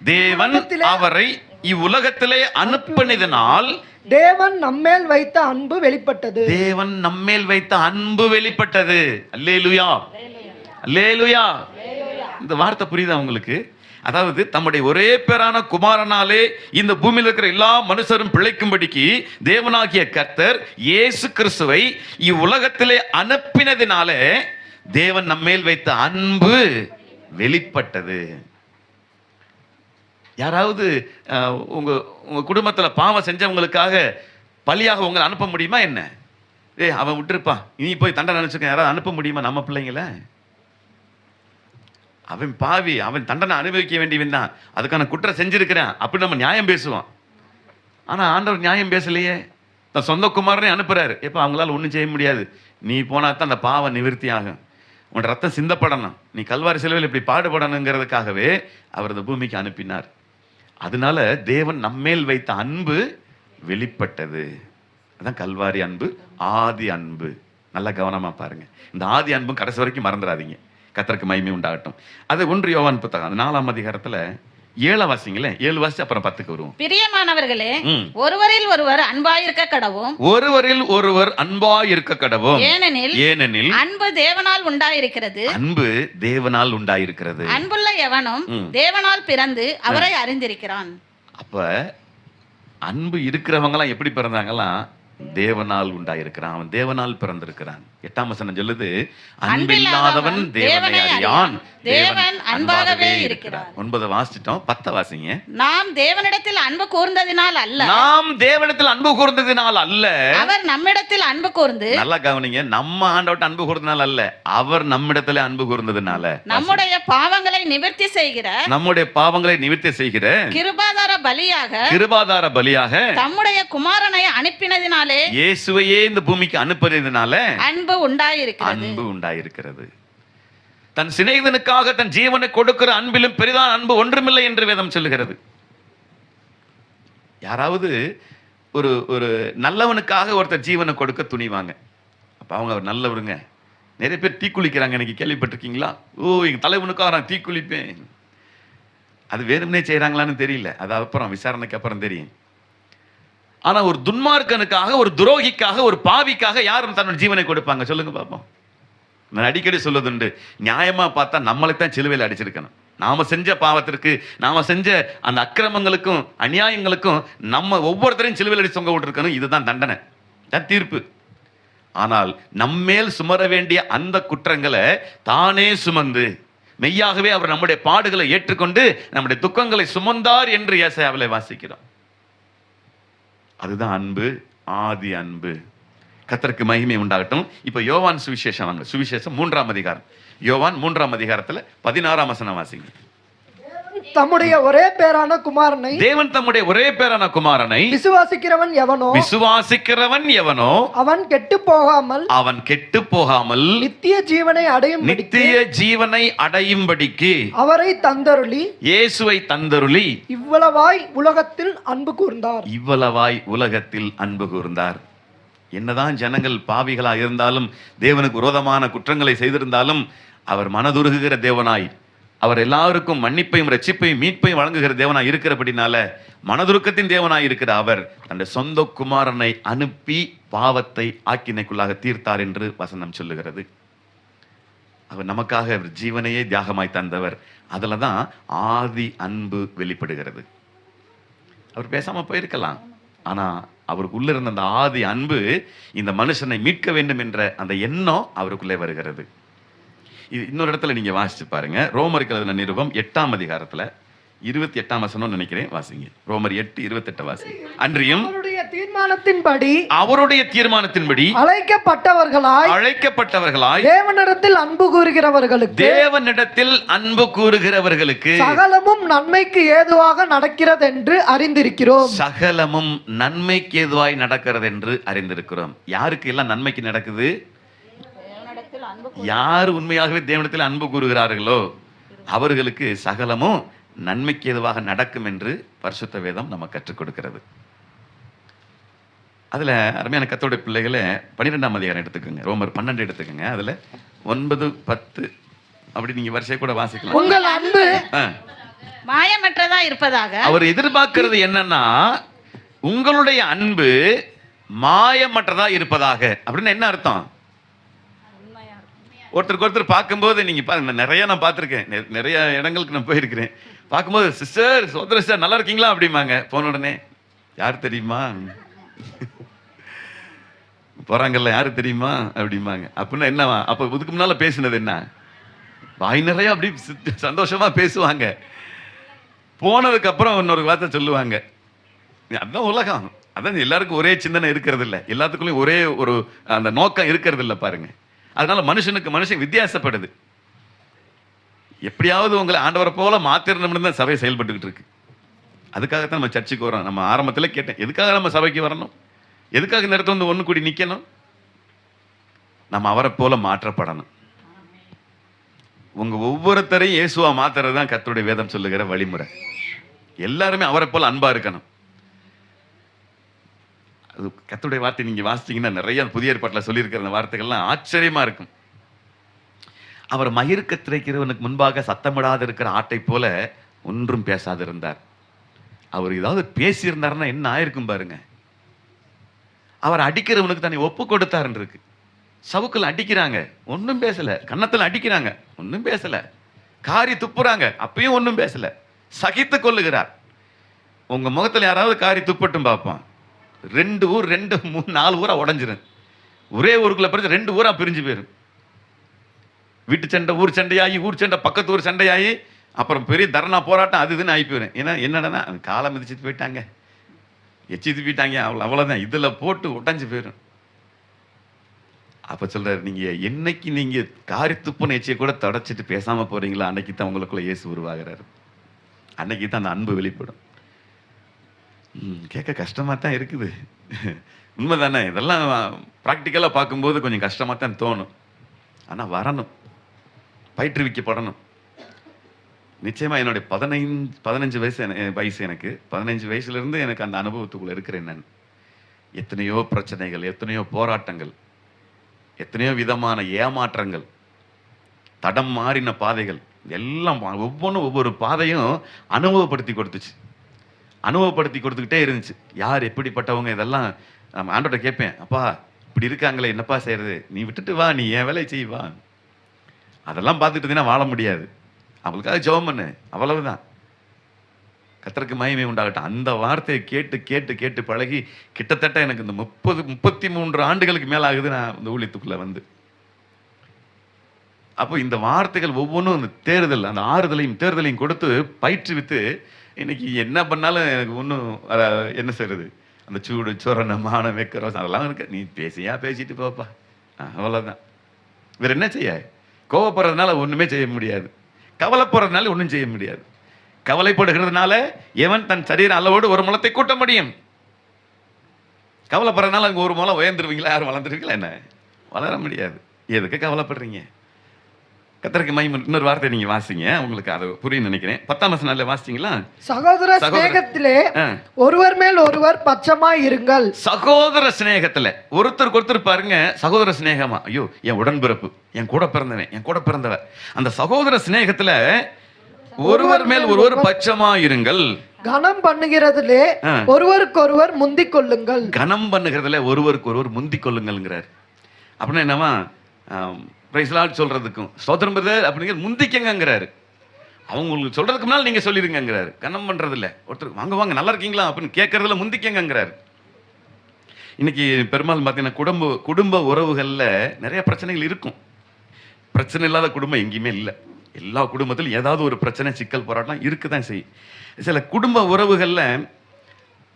Speaker 1: தேவன் அவரை இவ்வுலகத்திலே அனுப்பினதினால்
Speaker 3: தேவன் நம்மேல் வைத்த அன்பு வெளிப்பட்டது.
Speaker 1: தேவன் நம்மேல் வைத்த அன்பு வெளிப்பட்டது. அல்லேலூயா, அல்லேலூயா. இந்த வார்த்தை புரியுதா உங்களுக்கு? அதாவது தம்முடைய ஒரே பேரான குமாரனாலே இந்த பூமியில் இருக்கிற எல்லா மனுஷரும் பிழைக்கும்படிக்கு தேவனாகிய கர்த்தர் இயேசு கிறிஸ்துவை இவ்வுலகத்திலே அனுப்பினதினாலே தேவன் நம்மேல் வைத்த அன்பு வெளிப்பட்டது. யாராவது உங்க குடும்பத்துல பாவம் செஞ்சவங்களுக்காக பலியாக உங்களை அனுப்ப முடியுமா என்ன? அவன் விட்டுருப்பான், இனி போய் தண்டனை நினைச்சுக்க, யாராவது அனுப்ப முடியுமா நம்ம பிள்ளைங்கள? அவன் பாவி, அவன் தண்டனை அனுபவிக்க வேண்டியவன் தான், அதுக்கான குற்றம் செஞ்சிருக்கிறான் அப்படி நம்ம நியாயம் பேசுவோம். ஆனா ஆண்டவர் நியாயம் பேசலையே, தன் சொந்த குமாரனே அனுப்புறாரு. எப்ப அவங்களால ஒன்றும் செய்ய முடியாது, நீ போனா தான் அந்த பாவம் நிவர்த்தி ஆகும், உன் ரத்தம் சிந்தப்படணும், நீ கல்வாரி சிலுவையில் இப்படி பாடுபடணுங்கிறதுக்காகவே அவர் இந்த பூமிக்கு அனுப்பினார். அதனால தேவன் நம்மேல் வைத்த அன்பு வெளிப்பட்டது. அதான் கல்வாரி அன்பு, ஆதி அன்பு. நல்லா கவனமா பாருங்க. இந்த ஆதி அன்பும் கடைசி வரைக்கும் மறந்துடாதீங்க. கர்த்தருக்கு மகிமை உண்டாகட்டும். அது 1 யோவான் புத்தகம் 4ஆம் அதிகாரத்துல 7 வாசிங்களேன். 7 வாசி அப்புறம் 10க்கு வருவோம்.
Speaker 2: பிரியமானவர்களே, ஒருவரில் ஒருவர் அன்பாயிருக்க கடவும்,
Speaker 1: ஒருவரில் ஒருவர் அன்பாயிருக்க கடவும், ஏனெனில்
Speaker 2: அன்பு தேவனால் உண்டாயிருக்கிறது,
Speaker 1: அன்பு தேவனால் உண்டாயிருக்கிறது,
Speaker 2: அன்புள்ள எவனும் தேவனால் பிறந்து அவரை அறிந்திருக்கிறான்.
Speaker 1: அப்ப அன்பு இருக்கிறவங்களாம் எப்படி பிறந்தாங்களாம்? தேவனால் உண்டாயிருக்கிறான், அவன் தேவனால் பிறந்திருக்கிறான். 8ஆம் வசனம் சொல்லுது, அன்பில்லாதவன் தேவனை அறியான், தேவன் அன்பாகவே இருக்கிறார். 9 வாசிட்டோம், 10 வாசிங்க.
Speaker 2: நாம் தேவனிடத்தில் அன்பு கூர்ந்ததினால் அல்ல,
Speaker 1: நாம் தேவனிடத்தில் அன்பு கூர்ந்ததினால் அல்ல,
Speaker 2: அவர் நம்மிடத்தில் அன்பு கூர்ந்து.
Speaker 1: நல்லா கவனிங்க, நம்ம ஆண்டவர்ட்ட அன்பு கூர்ந்ததினால் அல்ல, அவர் நம்மிடத்தில் அன்பு கூர்ந்ததினால
Speaker 2: நம்முடைய பாவங்களை நிவர்த்தி செய்கிற,
Speaker 1: நம்முடைய பாவங்களை நிவர்த்தி செய்கிற
Speaker 2: கிருபாதார பலியாக,
Speaker 1: கிருபாதார பலியாக
Speaker 2: தம்முடைய குமாரனை அனுப்பினதினாலே,
Speaker 1: இயேசுவையே இந்த பூமிக்கு அனுப்பினதினால
Speaker 2: அன்பு உண்டாயிருக்கிறது,
Speaker 1: அன்பு உண்டாயிருக்கிறது. தன் சிநேகிதனுக்காக தன் ஜீவனை கொடுக்கிற அன்பிலும் பெரிதான அன்பு ஒன்றுமில்லை என்று வேதம் சொல்லுகிறது. யாராவது ஒரு ஒரு நல்லவனுக்காக ஒருத்தர் ஜீவனை கொடுக்க துணிவாங்க, அப்ப அவங்க அவர் நல்லவருங்க. நிறைய பேர் தீக்குளிக்கிறாங்க, எனக்கு கேள்விப்பட்டிருக்கீங்களா? எங்க தலைவனுக்காக நான் தீக்குளிப்பேன். அது வேணும்னே செய்யறாங்களான்னு தெரியல, அது அப்புறம் விசாரணைக்கு அப்புறம் தெரியும். ஆனா ஒரு துன்மார்க்கனுக்காக, ஒரு துரோகிக்காக, ஒரு பாவிக்காக யாரும் தன்னோட ஜீவனை கொடுப்பாங்க? சொல்லுங்க பாப்போம். நான் அடிக்கடி சொல்லுதுண்டு, நியாயமா பார்த்தா நம்மளைத்தான் சிலுவையில் அடிச்சிருக்கணும். நாம செஞ்ச பாவத்திற்கு, நாம செஞ்ச அந்த அக்கிரமங்களுக்கும் அநியாயங்களுக்கும் நம்ம ஒவ்வொருத்தரையும் சிலுவையில் அடிச்சு தொங்க விட்டுருக்கணும். இதுதான் தண்டனை, தான் தீர்ப்பு. ஆனால் நம்மேல் சுமர வேண்டிய அந்த குற்றங்களை தானே சுமந்து, மெய்யாகவே அவர் நம்முடைய பாடுகளை ஏற்றுக்கொண்டு நம்முடைய துக்கங்களை சுமந்தார் என்று ஏசாயாவிலே வாசிக்கிறோம். அதுதான் அன்பு, ஆதி அன்பு. கர்த்தருக்கு மகிமை உண்டாகட்டும். இப்ப யோவான் சுவிசேஷம் வாங்க. சுவிசேஷம் 3ஆம் அதிகாரம். யோவான் 3ஆம் அதிகாரத்துல 16ஆம் வசனம் வாசிங்க.
Speaker 3: தம்முடைய ஒரே பேரான குமாரனை
Speaker 1: தேவன் தம்முடைய ஒரே பேரான குமாரனை
Speaker 3: விசுவாசிக்கிறவன்
Speaker 1: எவனோ
Speaker 3: அவன் கெட்டு போகாமல்
Speaker 1: நித்திய ஜீவனை அடையும்படிக்கு
Speaker 3: அவரை தந்தருளி
Speaker 1: இயேசுவை தந்தருளி
Speaker 3: இவ்வளவாய் உலகத்தில் அன்பு கூர்ந்தார்.
Speaker 1: என்னதான் ஜனங்கள் பாவிகளா இருந்தாலும், தேவனுக்கு விரோதமான குற்றங்களை செய்திருந்தாலும், அவர் மனதுருகுகிற தேவனாய், அவர் எல்லாருக்கும் மன்னிப்பையும் ரட்சிப்பையும் மீட்பையும் வழங்குகிற தேவனாய் இருக்கிறபடினால, மனதுருக்கத்தின் தேவனாய் இருக்கிற அவர் தன்னுடைய சொந்த குமாரனை அனுப்பி பாவத்தை ஆக்கினைக்குள்ளாக தீர்த்தார் என்று வசனம் சொல்லுகிறது. அவர் நமக்காக ஜீவனையே தியாகமாய் தந்தவர். அதுல தான் ஆதி அன்பு வெளிப்படுகிறது. அவர் பேசாம போயிருக்கலாம், ஆனா அவருக்குள்ள இருந்த அந்த ஆதி அன்பு இந்த மனுஷனை மீட்க வேண்டும் என்ற அந்த எண்ணம் அவருக்குள்ளே வருகிறது. இது இன்னொரு இடத்துல நீங்க வாசிச்சு பாருங்க. ரோமருக்கு எழுதின நிருபம் 8ஆம் அதிகாரத்துல 28ஆம் வசனம் நினைக்கிறேன், வாசிங்க. ரோமர் 8:28 வாசிங்க. அன்றியும் அவருடைய தீர்மானத்தின்படி அழைக்கப்பட்டவர்களாய்
Speaker 3: தேவனிடத்தில்
Speaker 1: அன்பு கூறுகிறவர்களுக்கு
Speaker 3: சகலமும் நன்மைக்கு ஏதுவாக நடக்கிறது என்று அறிந்திருக்கிறோம்.
Speaker 1: சகலமும் நன்மைக்கு ஏதுவாய் நடக்கிறது என்று அறிந்திருக்கிறோம். யாருக்கு எல்லாம் நன்மைக்கு நடக்குது? யார் உண்மையாகவே தேவனிடத்தில் அன்பு கூறுகிறார்களோ அவர்களுக்கு சகலமும் நன்மைக்கு ஏதுவாக நடக்கும் என்று பரிசுத்த வேதம் நம்ம கற்றுக் கொடுக்கிறது. அதுல அருமையான கர்த்தருடைய பிள்ளைகளை 12ஆம் அதிகாரம் எடுத்துக்கோங்க. ரோமர் 12 எடுத்துக்கோங்க. அதுல 9, 10 அப்படி நீங்க வரிசை கூட வாசிக்கலாம்.
Speaker 3: உங்கள் அன்பு
Speaker 2: மாயமற்றதா இருப்பதாக
Speaker 1: அவர் எதிர்பார்க்கிறது என்னன்னா, உங்களுடைய அன்பு மாயமற்றதா இருப்பதாக. அப்படின்னு என்ன அர்த்தம்? ஒருத்தருக்கு ஒருத்தர் பார்க்கும்போது நீங்க பாருங்க, நிறைய நான் பார்த்துருக்கேன், நிறைய இடங்களுக்கு நான் போயிருக்கிறேன். பார்க்கும்போது சிஸ்டர் சோதர சிஸ்டர் நல்லா இருக்கீங்களா அப்படிம்பாங்க. போன உடனே யார் தெரியுமா போறாங்கல்ல, யாரு தெரியுமா அப்படிம்பாங்க. அப்படின்னா என்னவா? அப்ப இதுக்கு முன்னால பேசினது என்ன? வாய் நிறைய அப்படி சந்தோஷமா பேசுவாங்க. போனதுக்கு அப்புறம் இன்னொரு வார்த்தை சொல்லுவாங்க. அதுதான் உலகம். அதான் எல்லாருக்கும் ஒரே சிந்தனை இருக்கிறது இல்லை, எல்லாத்துக்குள்ளயும் ஒரே ஒரு அந்த நோக்கம் இருக்கிறது இல்லை பாருங்க. அதனால மனுஷனுக்கு மனுஷன் வித்தியாசப்படுது. எப்படியாவது உங்களை ஆண்டவரை போல மாத்திரணும்னு தான் சபை செயல்பட்டுக்கிட்டு இருக்கு. அதுக்காகத்தான் நம்ம சர்ச்சுக்கு வரோம். நம்ம ஆரம்பத்தில் கேட்டேன், எதுக்காக நம்ம சபைக்கு வரணும்? எதுக்காக இந்த இடத்துல வந்து ஒன்று கூடி நிற்கணும்? நம்ம அவரை போல மாற்றப்படணும். உங்க ஒவ்வொருத்தரையும் இயேசுவா மாத்துறது தான் கர்த்தருடைய வேதம் சொல்லுகிற வழிமுறை. எல்லாருமே அவரை போல அன்பா இருக்கணும். அது கர்த்தருடைய வார்த்தை நீங்க வாசிச்சீங்கன்னா நிறைய புதிய ஏற்பாட்டில் சொல்லியிருக்கிற அந்த வார்த்தைகள்லாம் ஆச்சரியமா இருக்கும். அவர் மயிர் கத்திரைக்கிறவனுக்கு முன்பாக சத்தமிடாது இருக்கிற ஆட்டை போல ஒன்றும் பேசாது இருந்தார். அவர் ஏதாவது பேசியிருந்தாருன்னா என்ன ஆயிருக்கும் பாருங்க. அவர் அடிக்கிறவனுக்கு தன்னை ஒப்பு கொடுத்தாருன்னு இருக்கு. சவுக்கில் அடிக்கிறாங்க, ஒன்றும் பேசல. கன்னத்தில் அடிக்கிறாங்க, ஒன்றும் பேசல. காரி துப்புறாங்க, அப்பயும் ஒன்றும் பேசல. சகித்து கொள்ளுகிறார். உங்க முகத்தில் யாராவது காரி துப்பட்டும் பார்ப்பான். 2 ஊர் 2, 3, 4 ஊரா உடஞ்சிரும். ஒரே ஊருக்குள்ள பிரிஞ்சு 2 ஊரா பிரிஞ்சு போயிடும். வீட்டு சண்டை, ஊர் சண்டையாகி, ஊர் சண்டை பக்கத்து ஊர் சண்டையாகி, அப்புறம் பெரிய தர்ணா போராட்டம் அது இதுன்னு ஆகி போயிடும். ஏன்னா என்னடனா காலை மிதிச்சுட்டு போயிட்டாங்க, எச்சித்து போயிட்டாங்க, அவ்வளோதான். இதில் போட்டு உடஞ்சி போயிடும். அப்போ சொல்றாரு, நீங்க என்னைக்கு நீங்க காரி துப்புன எச்சியை கூட தொடச்சிட்டு பேசாம போறீங்களா, அன்னைக்கு தான் உங்களுக்குள்ள இயேசு உருவாகிறாரு. அன்னைக்கு தான் அந்த அன்பு வெளிப்படும். கேட்க கஷ்டமா தான் இருக்குது, உண்மைதானே? இதெல்லாம் ப்ராக்டிக்கலாக பார்க்கும்போது கொஞ்சம் கஷ்டமாக தான் தோணும். ஆனால் வரணும், பயிற்றுவிக்கப்படணும். நிச்சயமா என்னுடைய 15 வயசு எனக்கு 15 வயசுலேருந்து எனக்கு அந்த அனுபவத்துக்குள்ள இருக்கிறேன் நான். எத்தனையோ பிரச்சனைகள், எத்தனையோ போராட்டங்கள், எத்தனையோ விதமான ஏமாற்றங்கள், தடம் மாறின பாதைகள் எல்லாம் ஒவ்வொன்றும் ஒவ்வொரு பாதையும் அனுபவப்படுத்தி கொடுத்துச்சு, அனுபவப்படுத்தி கொடுத்துக்கிட்டே இருந்துச்சு. யார் எப்படிப்பட்டவங்க இதெல்லாம் நம்ம ஆண்டோட்ட கேட்பேன். அப்பா இப்படி இருக்காங்களே, என்னப்பா செய்யறது? நீ விட்டுட்டு வா, நீ என் வேலையை செய்வா. அதெல்லாம் பார்த்துட்டு இருந்தீங்கன்னா வாழ முடியாது. அவங்களுக்காக ஜெபம் பண்ணு, அவ்வளவுதான். கர்த்தருக்கு மகிமை உண்டாகட்டும். அந்த வார்த்தையை கேட்டு கேட்டு கேட்டு பழகி கிட்டத்தட்ட எனக்கு இந்த 33 ஆண்டுகளுக்கு மேல ஆகுது நான் இந்த ஊழியத்துக்குள்ள வந்து. அப்போ இந்த வார்த்தைகள் ஒவ்வொன்றும் அந்த தேர்தல், அந்த ஆறுதலையும் தேர்தலையும் கொடுத்து பயிற்றுவித்து இன்னைக்கு என்ன பண்ணாலும் எனக்கு ஒன்றும் என்ன செய்யறது, அந்த சூடு சொரண மானம் வைக்கிறோம் அதெல்லாம் இருக்கு. நீ பேசிட்டு போப்பா, அவ்வளோதான். வேற என்ன செய்ய? கோவப்படுறதுனால ஒன்றுமே செய்ய முடியாது, கவலைப்படுறதுனால ஒன்றும் செய்ய முடியாது. கவலைப்படுகிறதுனால எவன் தன் சரீர அளவோடு ஒரு முளத்தை கூட்ட முடியும்? கவலைப்படுறதுனால அங்கே ஒரு முளம் உயர்ந்துருவீங்களா? யாரும் வளர்ந்துருவீங்களா? என்ன வளர முடியாது. எதுக்கு கவலைப்படுறீங்க? கர்த்தருக்கு மகிமை. இன்னொரு வார்த்தை நீங்க வாசிங்க, உங்களுக்கு அது புரியும் நினைக்கிறேன். 10ஆம் வசனத்துல வாசிச்சீங்களா?
Speaker 3: சகோதர சிநேகத்திலே ஒருவர் மேல் ஒருவர் பட்சமாய் இருங்கள்.
Speaker 1: சகோதர சிநேகத்துல ஒருத்தருக்கு ஒருத்தர் பாருங்க, சகோதர சிநேகமா, ஐயோ என் உடன்பிறப்பு, என் கூட பிறந்தவன், என் கூட பிறந்தவர், அந்த சகோதர சிநேகத்துல ஒருவர் மேல் ஒருவர் பட்சமா இருங்கள்.
Speaker 3: கனம் பண்ணுகிறதிலே ஒருவருக்கொருவர் முந்திக் கொள்ளுங்கள்.
Speaker 1: கனம் பண்ணுகிறதுல ஒருவருக்கு ஒருவர் முந்திக் கொள்ளுங்கள்ங்கிறார். அப்படின்னா என்னவா? பிரைஸ் லார்ட் சொல்றதுக்கும் ஸ்தோத்திரம் பிரதர் அப்படிங்கிற முந்திக்கங்கிறாரு. அவங்க உங்களுக்கு சொல்றதுக்கு முன்னால் நீங்க சொல்லிருங்கிறாரு. கனம் பண்றதில்ல ஒருத்தர் வாங்க வாங்க நல்லா இருக்கீங்களா அப்படின்னு கேட்கறதுல முந்திக்கங்கிறாரு. இன்னைக்கு பெரும்பாலும் பார்த்தீங்கன்னா குடும்ப உறவுகளில் நிறைய பிரச்சனைகள் இருக்கும். பிரச்சனை இல்லாத குடும்பம் எங்கேயுமே இல்லை. எல்லா குடும்பத்திலும் ஏதாவது ஒரு பிரச்சனை, சிக்கல், போராட்டம் இருக்குதான் செய்யும். சில குடும்ப உறவுகளில்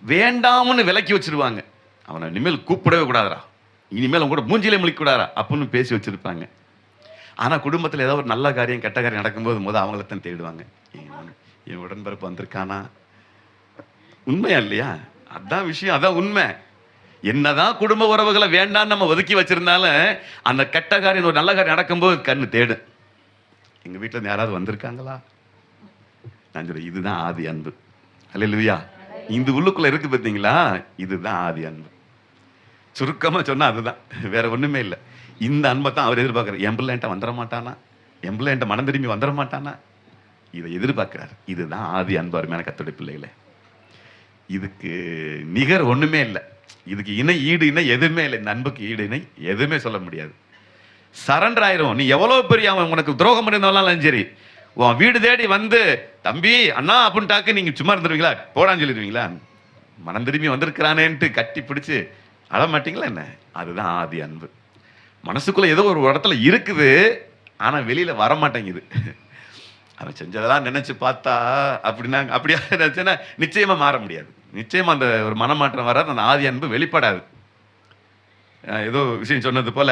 Speaker 1: வேண்டாம்னு விலக்கி வச்சிருவாங்க. அவனை இனிமேல் கூப்பிடவே கூடாதா, இனிமேல் கூட மூஞ்சிலே முழிக்கூடாதா அப்படின்னு பேசி வச்சிருப்பாங்க. ஆனால் குடும்பத்தில் ஏதாவது ஒரு நல்ல காரியம் கெட்ட காரியம் நடக்கும்போது அவங்களத்தான் தேடுவாங்க. என் உடன்பிறப்பு வந்திருக்கானா? உண்மையா இல்லையா? அதான் விஷயம், அதான் உண்மை. என்னதான் குடும்ப உறவுகளை வேண்டான்னு நம்ம ஒதுக்கி வச்சிருந்தாலும் அந்த கெட்ட காரியம் ஒரு நல்ல காரியம் நடக்கும்போது கண்ணு தேடும். எங்க வீட்டில் இருந்து யாராவது வந்திருக்காங்களா? நான் சொல்றேன், இதுதான் ஆதி அன்பு. அல்லேலூயா. இந்த உள்ளுக்குள்ள இருக்கு பார்த்தீங்களா? இதுதான் ஆதி அன்பு. சுருக்கமா சொன்னா அதுதான், வேற ஒண்ணுமே இல்லை. இந்த அன்பை தான் அவர் எதிர்பார்க்கிறார். என் பிள்ளை என்கிட்ட வந்துட மாட்டானா? என் பிள்ளை என்கிட்ட மனம் திரும்பி வந்துட மாட்டானா? இதை எதிர்பார்க்கிறார். இதுதான் ஆதி அன்பு. அருமையான கர்த்தருடைய பிள்ளைகளே, இதுக்கு நிகர் ஒண்ணுமே இல்லை. இதுக்கு இணை ஈடு இணை எதுவுமே இல்லை. இந்த அன்புக்கு ஈடு இணை எதுவுமே சொல்ல முடியாது. சரண்டர் ஆயிரும். நீ எவ்வளவு பெரிய அவன் உனக்கு துரோகம் பண்ணியிருந்தாலும் சரி, உன் வீடு தேடி வந்து தம்பி அண்ணா அப்படின்ட்டாக்கு நீங்க சும்மா இருந்துருவீங்களா? போடான்னு சொல்லிடுவீங்களா? மனம் திரும்பி வந்திருக்கிறானேன்ட்டு கட்டி பிடிச்சு அழ மாட்டீங்களா என்ன? அதுதான் ஆதி அன்பு. மனசுக்குள்ள ஏதோ ஒரு இடத்துல இருக்குது, ஆனா வெளியில வர மாட்டேங்குது. அவன் செஞ்சதெல்லாம் நினைச்சு பார்த்தா அப்படின்னா அப்படியா நினைச்சேன்னா நிச்சயமா மாற முடியாது. நிச்சயமா அந்த ஒரு மனமாற்றம் வராது. அந்த ஆதி அன்பு வெளிப்படாது. ஏதோ விஷயம் சொன்னது போல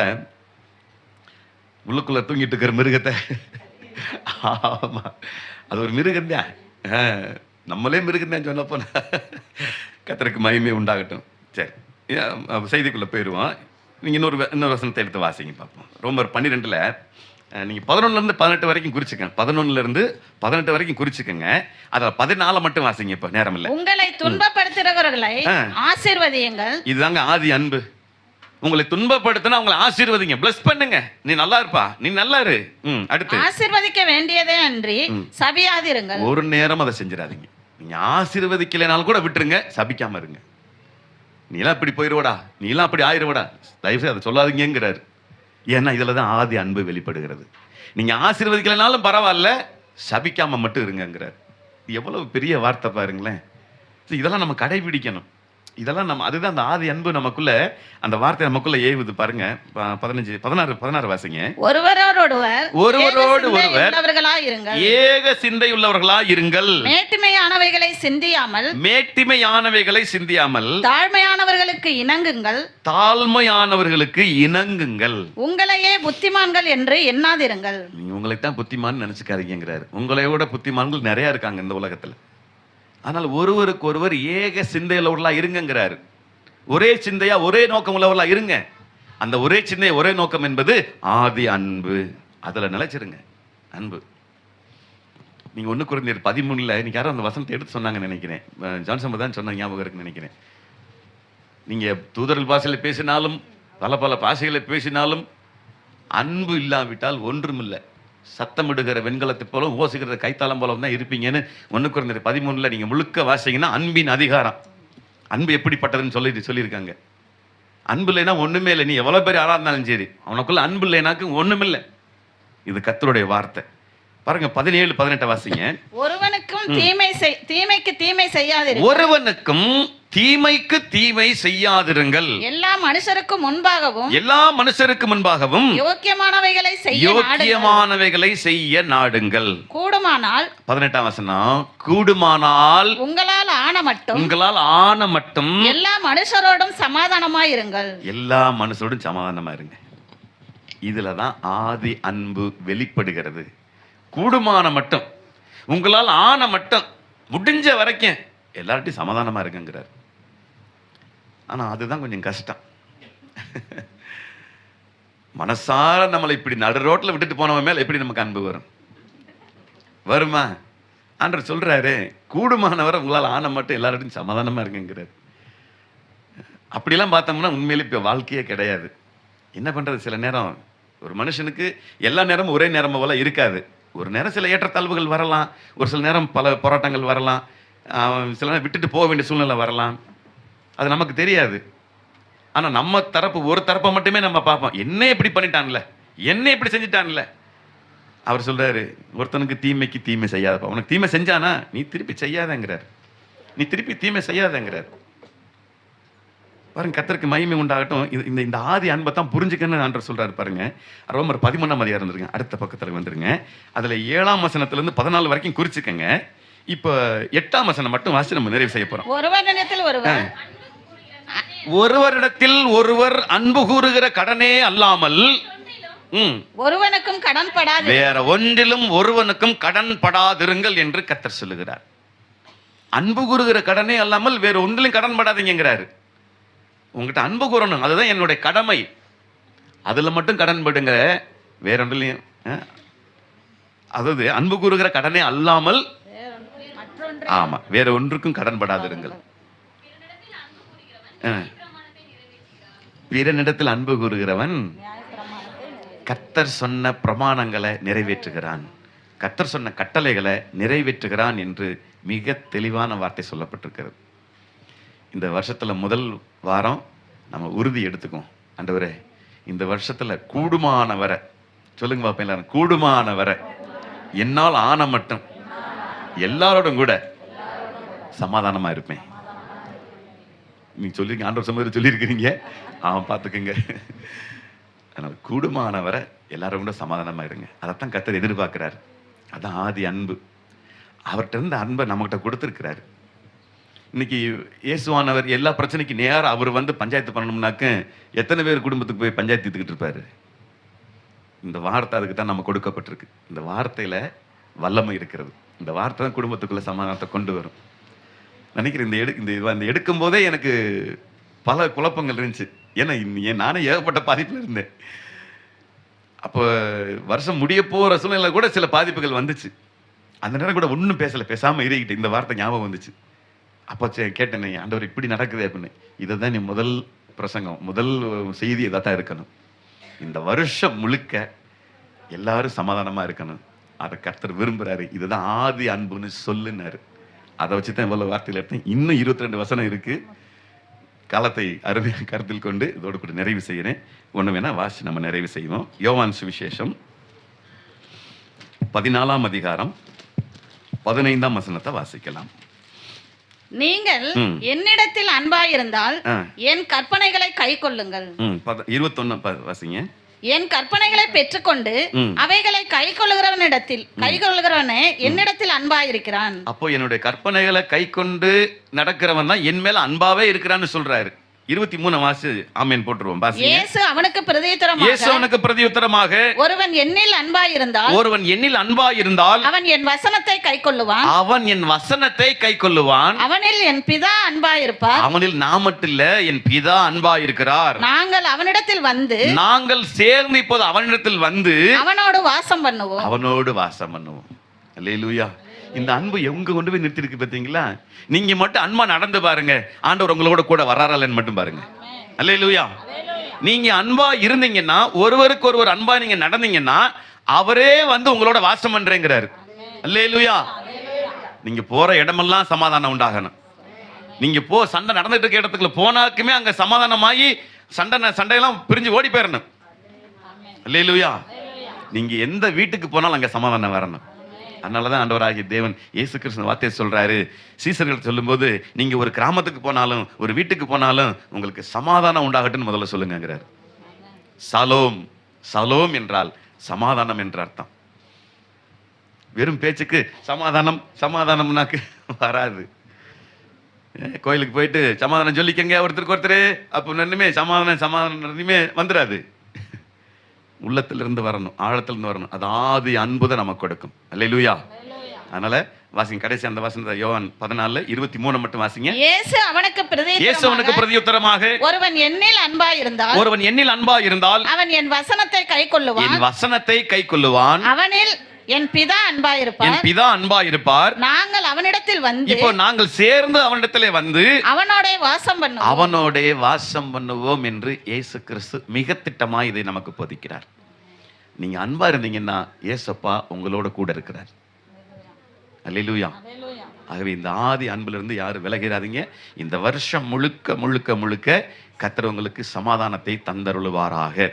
Speaker 1: உள்ளுக்குள்ள தூங்கிட்டு இருக்கிற மிருகத்தை, ஆமா அது ஒரு மிருகம் தான், நம்மளே மிருகம் தான் சொல்ல போன. கர்த்தருக்கு மகிமை உண்டாகட்டும். சரி, செய்திக்குள்ள போயிடுவோம். நீங்க இன்னொரு வசனத்தை எடுத்து வாசிங்க பார்ப்போம். ரோமர் 12ல் நீங்க 11லேருந்து 18 வரைக்கும் குறிச்சுக்கங்க. 11லேருந்து 18 வரைக்கும் குறிச்சுக்கங்க. அதில் 14 மட்டும் வாசிங்க. இப்ப நேரம் இல்லை.
Speaker 2: உங்களை துன்பப்படுத்துகிறவர்களை ஆசீர்வதியுங்கள்.
Speaker 1: இதுதாங்க ஆதி அன்பு. உங்களை துன்பப்படுத்தினா அவங்களை ஆசீர்வதிங்க, பிளஸ் பண்ணுங்க. நீ நல்லா இருப்பா, நீ நல்லா இரு. அடுத்து
Speaker 2: ஆசீர்வதிக்க வேண்டியதே அன்றி சபியாதிருங்கள்.
Speaker 1: ஒரு நேரம் அதை செஞ்சிடாதீங்க. நீங்க ஆசீர்வதிக்கலைனாலும் கூட விட்டுருங்க, சபிக்காம இருங்க. நீலாம் இப்படி போயிடுவடா, நீலாம் அப்படி ஆயிடுவடா, தயவுசெய்து அதை சொல்லாதீங்கிறாரு. ஏன்னா இதுல தான் ஆதி அன்பு வெளிப்படுகிறது. நீங்க ஆசீர்வதிக்கலைனாலும் பரவாயில்ல, சபிக்காம மட்டும் இருங்கிறார். எவ்வளவு பெரிய வார்த்தை பாருங்களேன். இதெல்லாம் நம்ம கடைபிடிக்கணும். இதெல்லாம் நம்ம, அதுதான் அந்த ஆதி அன்பு நமக்குள்ள, அந்த வார்த்தை நமக்குள்ள ஏவுது பாருங்க. 16 வாசிங்க.
Speaker 2: ஒருவரோடு
Speaker 1: ஒருவர் ஏக சிந்தை உள்ளவர்களா இருங்கள்.
Speaker 2: மேட்டிமையானவைகளை சிந்தியாமல்
Speaker 1: தாழ்மையானவர்களுக்கு இணங்குங்கள்.
Speaker 2: உங்களையே புத்திமான்கள் என்று எண்ணாதிருங்கள்.
Speaker 1: நீங்க உங்களைத்தான் புத்திமான் நினைச்சுக்காதீங்கிறாரு. உங்களையோட புத்திமான்கள் நிறைய இருக்காங்க இந்த உலகத்துல. ஆனால் ஒருவருக்கு ஒருவர் ஏக சிந்தையுள்ளவர்களா இருங்கிறாரு. ஒரே சிந்தையா ஒரே நோக்கம் உள்ளவர்களா இருங்க. அந்த ஒரே சிந்தை ஒரே நோக்கம் என்பது ஆதி அன்பு. அதுல நிலைச்சிருங்க. அன்பு. நீங்க 1 கொரிந்தியர் 13ல் இன்னைக்கு யாரும் அந்த வசனத்தை எடுத்து சொன்னாங்கன்னு நினைக்கிறேன். ஜான்சன் தான் சொன்ன ஞாபகம் இருக்குன்னு நினைக்கிறேன். நீங்க தூதர்கள் பாஷையில பேசினாலும் பல பல பாஷைகளை பேசினாலும் அன்பு இல்லாவிட்டால் ஒன்றுமில்லை. சத்தமிடுகிற வெண்கலத்தை போல ஓசுகிற கைத்தாளம் போல தான் இருப்பீங்கன்னு 1 கொரிந்தியர் 13ல் நீங்க முழுக்க வாசிங்கன்னா அன்பின் அதிகாரம், அன்பு எப்படிப்பட்டதுன்னு சொல்லியிருக்காங்க. அன்பு இல்லைன்னா ஒண்ணுமே இல்லை. நீ எவ்வளவு பேர் யாரா இருந்தாலும் சரி, அவனுக்குள்ள அன்பு இல்லைனாக்கு ஒண்ணுமில்லை. இது கர்த்தருடைய வார்த்தை. பாருங்க 17, 18 வாசிங்க.
Speaker 2: ஒருவனுக்கும் தீமைக்கு தீமை செய்யாதிருங்கள்.
Speaker 1: ஒருவனுக்கும் தீமைக்கு தீமை செய்யாதிருங்கள்.
Speaker 2: எல்லா மனுஷருக்கு முன்பாகவும்
Speaker 1: யோக்கியமானவைகளை செய்ய நாடுங்கள்.
Speaker 2: கூடுமானால்
Speaker 1: 18ஆம் வசனம், கூடுமானால்
Speaker 2: உங்களால் ஆன மட்டும் எல்லா மனுஷரோடும் சமாதானமாயிருங்கள்.
Speaker 1: எல்லா மனுஷரோடும் சமாதானமா இருங்க. இதுலதான் ஆதி அன்பு வெளிப்படுகிறது. கூடுமான மட்டும். உங்களால் ஆன மட்டும் முடிஞ்ச வரைக்கும் எல்லார்ட்டையும் சமாதானமா இருக்குங்கிறார். ஆனா அதுதான் கொஞ்சம் கஷ்டம். மனசார நம்மளை இப்படி நடு ரோட்ல விட்டுட்டு போனவன் மேல எப்படி நமக்கு அன்பு வரும்? வருமா? ஆண்டவர் சொல்றாரு, கூடுமானவரை உங்களால் ஆன மட்டும் எல்லார்ட்டையும் சமாதானமா இருக்குங்கிறார். அப்படிலாம் பார்த்தோம்னா உண்மையிலே இப்போ வாழ்க்கையே கிடையாது. என்ன பண்றது? சில நேரம் ஒரு மனுஷனுக்கு எல்லா நேரமும் ஒரே நேரம் போல இருக்காது. ஒரு நேரம் சில ஏற்றத்தாழ்வுகள் வரலாம், ஒரு சில நேரம் பல போராட்டங்கள் வரலாம், சில நேரம் விட்டுட்டு போக வேண்டிய சூழ்நிலை வரலாம். அது நமக்கு தெரியாது. ஆனா நம்ம தரப்பு ஒரு தரப்பை மட்டுமே நம்ம பார்ப்போம். என்ன இப்படி பண்ணிட்டான்ல, என்ன இப்படி செஞ்சுட்டான்ல. அவர் சொல்றாரு, ஒருத்தனுக்கு தீமைக்கு தீமை செய்யாதப்பா. உனக்கு தீமை செஞ்சானா நீ திருப்பி செய்யாதங்கிறார். நீ திருப்பி தீமை செய்யாதங்கிறார். பாருங்க, கர்த்தருக்கு மகிமை உண்டாகட்டும். இந்த இந்த ஆதி அன்பை தான் புரிஞ்சுக்கன்னு ஆண்டவர் சொல்றாரு பாருங்க. ரோமர் 13 இருந்துருங்க, அடுத்த பக்கத்தில் வந்துருங்க. அதுல 7ஆம் வசனத்திலிருந்து 14 வரைக்கும் குறிச்சுக்கங்க. இப்போ 8ஆம் வசனம் மட்டும் வாசி நம்ம நிறைவு செய்ய போறோம். ஒருவரிடத்தில் ஒருவர் அன்பு கூறுகிற கடனே அல்லாமல்
Speaker 2: ஒருவனுக்கும் கடன் படாது,
Speaker 1: வேற ஒன்றிலும் ஒருவனுக்கும் கடன் படாதிருங்கள் என்று கர்த்தர் சொல்லுகிறார். அன்பு கூறுகிற கடனே அல்லாமல் வேற ஒன்றிலும் கடன் படாதீங்கிறாரு. உங்ககிட்ட அன்பு கூறணும், அதுதான் என்னுடைய கடமை. அதுல மட்டும் கடன் படுங்க, வேற ஒன்றிலையும். அதாவது அன்பு கூறுகிற கடனே அல்லாமல், ஆமா, வேற ஒன்றுக்கும் கடன் படாதிருங்கள். பிறனிடத்தில் அன்பு கூறுகிறவன் கர்த்தர் சொன்ன பிரமாணங்களை நிறைவேற்றுகிறான், கர்த்தர் சொன்ன கட்டளைகளை நிறைவேற்றுகிறான் என்று மிக தெளிவான வார்த்தை சொல்லப்பட்டிருக்கிறது. இந்த வருஷத்துல முதல் வாரம் நம்ம உறுதி எடுத்துக்கோம். ஆண்டவரே, இந்த வருஷத்துல கூடுமானவரை, சொல்லுங்க பாப்பா எல்லாரும், கூடுமானவரை என்னால் ஆன மட்டும் எல்லாரோடும் கூட சமாதானமா இருப்பேன். நீங்க சொல்லிருக்கீங்க, ஆண்டவர் சொன்னது சொல்லியிருக்கிறீங்க. அவன் பார்த்துக்குங்க. அதனால கூடுமானவரை எல்லாரும் கூட சமாதானமா இருங்க. அதைத்தான் கர்த்தர் எதிர்பார்க்கிறார். அதான் ஆதி அன்பு. அவர்கிட்ட இருந்து அன்பை நம்மகிட்ட கொடுத்துருக்கிறாரு. இன்னைக்கு இயேசுவானவர் எல்லா பிரச்சனைக்கும் நேரம் அவர் வந்து பஞ்சாயத்து பண்ணணும்னாக்க எத்தனை பேர் குடும்பத்துக்கு போய் பஞ்சாயத்து தீர்த்துக்கிட்டு இருப்பாரு? இந்த வார்த்தை அதுக்கு தான் நம்ம கொடுக்கப்பட்டிருக்கு. இந்த வார்த்தையில வல்லமை இருக்கிறது. இந்த வார்த்தை தான் குடும்பத்துக்குள்ள சமாதானத்தை கொண்டு வரும். நினைக்கிறேன் இந்த எடுக்கும் போதே எனக்கு பல குழப்பங்கள் இருந்துச்சு. ஏன்னா நானே ஏகப்பட்ட பாதிப்புல இருந்தேன். அப்போ வருஷம் முடிய போற சூழ்நிலை கூட சில பாதிப்புகள் வந்துச்சு. அந்த நேரம் கூட ஒன்றும் பேசாம இருக்கிட்டு இந்த வார்த்தை ஞாபகம் வந்துச்சு. அப்போ கேட்டேன், ஆண்டவர் இப்படி நடக்குது அப்படின்னு. இதை தான் நீ முதல் பிரசங்கம், முதல் செய்தி இதாக தான் இருக்கணும். இந்த வருஷம் முழுக்க எல்லாரும் சமாதானமா இருக்கணும். அதை கர்த்தர் விரும்புறாரு. இதுதான் ஆதி அன்புன்னு சொல்லுனாரு. அதை வச்சுதான் இவ்வளவு வார்த்தைகள் எடுத்தேன். இன்னும் 22 வசனம் இருக்கு. காலத்தை அருமையாக கருத்தில் கொண்டு இதோடு கூட நிறைவு செய்கிறேன். ஒன்று வேணா வாசி நம்ம நிறைவு செய்வோம். யோவான் சுவிசேஷம் 14ஆம் அதிகாரம் 15ஆம் வசனத்தை வாசிக்கலாம்.
Speaker 2: நீங்கள் என்னிடத்தில் அன்பாயிருந்தால் என் கற்பனைகளை கை கொள்ளுங்கள்.
Speaker 1: 21 வாசிங்க.
Speaker 2: என் கற்பனைகளை பெற்றுக்கொண்டு அவைகளை கை கொள்ளுகிறவனே என்னிடத்தில் அன்பாயிருக்கிறான்.
Speaker 1: அப்போ என்னுடைய கற்பனைகளை கை கொண்டு நடக்கிறவன் தான் என் மேல அன்பாவே இருக்கிறான்னு சொல்றாரு. 23 வாசி ஆமென் போட்டுருவோம்.
Speaker 2: இயேசு அவனுக்கு
Speaker 1: பிரதியுத்தரமாக
Speaker 2: ஒருவன் என்னில் அன்பாயிருந்தால் அவன் என் வசனத்தை கைக்கொள்ளுவான். அவனில் என் பிதா அன்பாயிருப்பார்.
Speaker 1: அவனில் நான் மட்டும் இல்ல, என் பிதா அன்பாயிருக்கிறார்.
Speaker 2: நாங்கள் அவனிடத்தில் வந்து,
Speaker 1: நாங்கள் சேர்ந்து இப்போது அவனிடத்தில் வந்து
Speaker 2: அவனோடு வாசம் பண்ணுவோம்.
Speaker 1: அல்லேலூயா. இந்த அன்பு எங்க கொண்டு போய் நிறுத்திருக்கு பார்த்தீங்களா? நீங்க மட்டும் அன்பா நடந்து பாருங்க, ஆண்டவர் உங்களோட கூட வராராலன்னு மட்டும் பாருங்க. அல்லேலூயா. நீங்க அன்பா இருந்தீங்கன்னா, ஒருவருக்கு ஒருவர் அன்பா நீங்க நடந்தீங்கன்னா, அவரே வந்து உங்களோட வாசம் பண்றேங்கிறாரு. அல்லேலூயா. நீங்க போற இடமெல்லாம் சமாதானம் உண்டாகணும். நீங்க சண்டை நடந்துட்டு இருக்க இடத்துக்குள்ள போனாக்குமே அங்க சமாதானமாகி சண்டையெல்லாம் பிரிஞ்சு ஓடி போயிடணும். அல்லேலூயா. நீங்க எந்த வீட்டுக்கு போனாலும் அங்க சமாதானம் வரணும். அதனாலதான் ஆண்டவராகிய தேவன் இயேசு கிறிஸ்து வார்த்தையை சொல்றாரு. சீசர்கள் சொல்லும்போது, நீங்க ஒரு கிராமத்துக்கு போனாலும் ஒரு வீட்டுக்கு போனாலும் உங்களுக்கு சமாதானம் உண்டாகட்டும்னு முதல்ல சொல்லுங்கிறார். சலோம், சலோம் என்றால் சமாதானம் என்ற அர்த்தம். வெறும் பேச்சுக்கு சமாதானம்னாக்கு வராது. கோயிலுக்கு போயிட்டு சமாதானம் சொல்லிக்கங்க ஒருத்தருக்கு ஒருத்தர், அப்போ நின்னுமே சமாதானம் வந்துடாது. உள்ளத்திலிருந்து வரணும், ஆழத்திலிருந்து வரணும். அது ஆதி அன்புதான் நமக்கு கொடுக்கும். அல்லேலூயா. அதனால வாசிங்க கடைசி அந்த வசனத்தை யோவான் 14:23 மட்டும் வாசிங்க.
Speaker 2: இயேசு அவனுக்கு
Speaker 1: பிரதியுத்தரமாக
Speaker 2: ஒருவன் என்னில் அன்பாய் இருந்தால் அவன் என் வசனத்தை கைக்கொள்ளுவான். அவனில் என் பிதா அன்பாயிருப்பார். நாங்கள் அவனிடத்தில் வந்து
Speaker 1: இப்போ நாங்கள் சேர்ந்து அவனிடத்திலே வந்து
Speaker 2: அவனோடே
Speaker 1: வாசம் பண்ணுவோம் என்று இயேசு கிறிஸ்து மிக திட்டமாய் இதை நமக்கு போதிக்கிறார். நீங்க அன்பா இருந்தீங்கன்னா இயேசப்பா உங்களோட கூட இருக்கிறார். அல்லேலூயா. ஆகவே இந்த ஆதி அன்பிலிருந்து யாரும் விலகிறாதீங்க. இந்த வருஷம் முழுக்க முழுக்க முழுக்க கர்த்தர் உங்களுக்கு சமாதானத்தை தந்தருளுவாராக.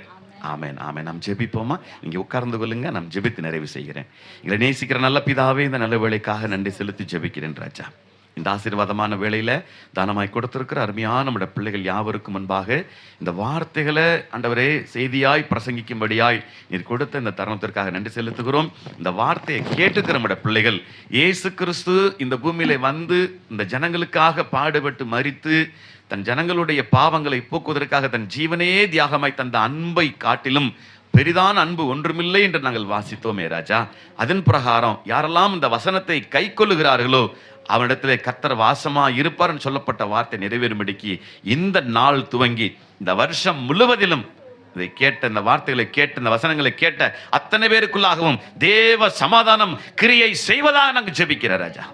Speaker 1: ஆமென், ஆமென். நாம் ஜெபிப்போமா? நீங்க உட்கார்ந்து கொள்ளுங்க. நாம் ஜெபித்து நிறைவு செய்கிறேன். எங்களை நேசிக்கிற நல்ல பிதாவே, இந்த நல்ல வேளைக்காக நன்றி செலுத்தி ஜெபிக்கிறேன் ராஜா. இந்த ஆசீர்வாதமான வேளையில தானமாய் கொடுத்திருக்கிற அருமையான நம்முடைய பிள்ளைகள் யாவருக்கும் முன்பாக இந்த வார்த்தைகளை ஆண்டவரே செய்தியாய் பிரசங்கிக்கும்படியாய் நீர் கொடுத்த இந்த தருணத்திற்காக நன்றி செலுத்துகிறோம். இந்த வார்த்தையை கேட்டுக்கிற நம்முடைய பிள்ளைகள் இயேசு கிறிஸ்து இந்த பூமியில வந்து இந்த ஜனங்களுக்காக பாடுபட்டு மரித்து தன் ஜனங்களுடைய பாவங்களை போக்குவதற்காக தன் ஜீவனே தியாகமாய் தந்த அன்பை காட்டிலும் பெரிதான அன்பு ஒன்றுமில்லை என்று நாங்கள் வாசித்தோமே ராஜா. அதன் பிரகாரம் யாரெல்லாம் இந்த வசனத்தை கை கொள்ளுகிறார்களோ அவனிடத்திலே கர்த்தர் வாசமா இருப்பார் என்று சொல்லப்பட்ட வார்த்தை நிறைவேறும்படிக்கு இந்த நாள் துவங்கி இந்த வருஷம் முழுவதிலும் இதை கேட்ட இந்த வார்த்தைகளை கேட்ட இந்த வசனங்களை கேட்ட அத்தனை பேருக்குள்ளாகவும் தேவ சமாதானம் கிரியை செய்வதாக நாங்கள் ஜெபிக்கிற ராஜா.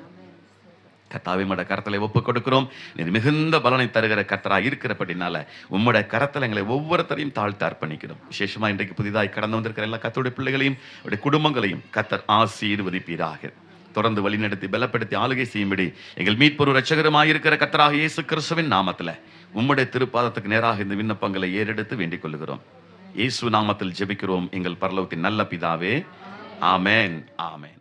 Speaker 1: கர்த்தாவே உம்முடைய கரத்தில் ஒப்பு கொடுக்கிறோம். நீர் மிகுந்த பலனை தருகிற கர்த்தராக இருக்கிறபடினால உம்முடைய கரத்தில் எங்களை ஒவ்வொருத்தரையும் தாழ்த்து அர்ப்பணிக்கிறோம். விசேஷமா இன்றைக்கு புதிதாய் கடந்து வந்திருக்கிற எல்லா கர்த்தருடைய பிள்ளைகளையும் அவருடைய குடும்பங்களையும் கர்த்தர் ஆசீர்வதிப்பீராக. தொடர்ந்து வழிநடத்தி பலப்படுத்தி ஆளுகை செய்யும்படி எங்கள் மீட்பொரு இரட்சகருமாய் இருக்கிற கர்த்தராக இயேசு கிறிஸ்துவின் நாமத்தில் உம்முடைய திருப்பாதத்துக்கு நேராக இந்த விண்ணப்பங்களை ஏறெடுத்து வேண்டிக் கொள்கிறோம். இயேசு நாமத்தில் ஜெபிக்கிறோம் எங்கள் பரலோகத்தின் நல்ல பிதாவே. ஆமென், ஆமென்.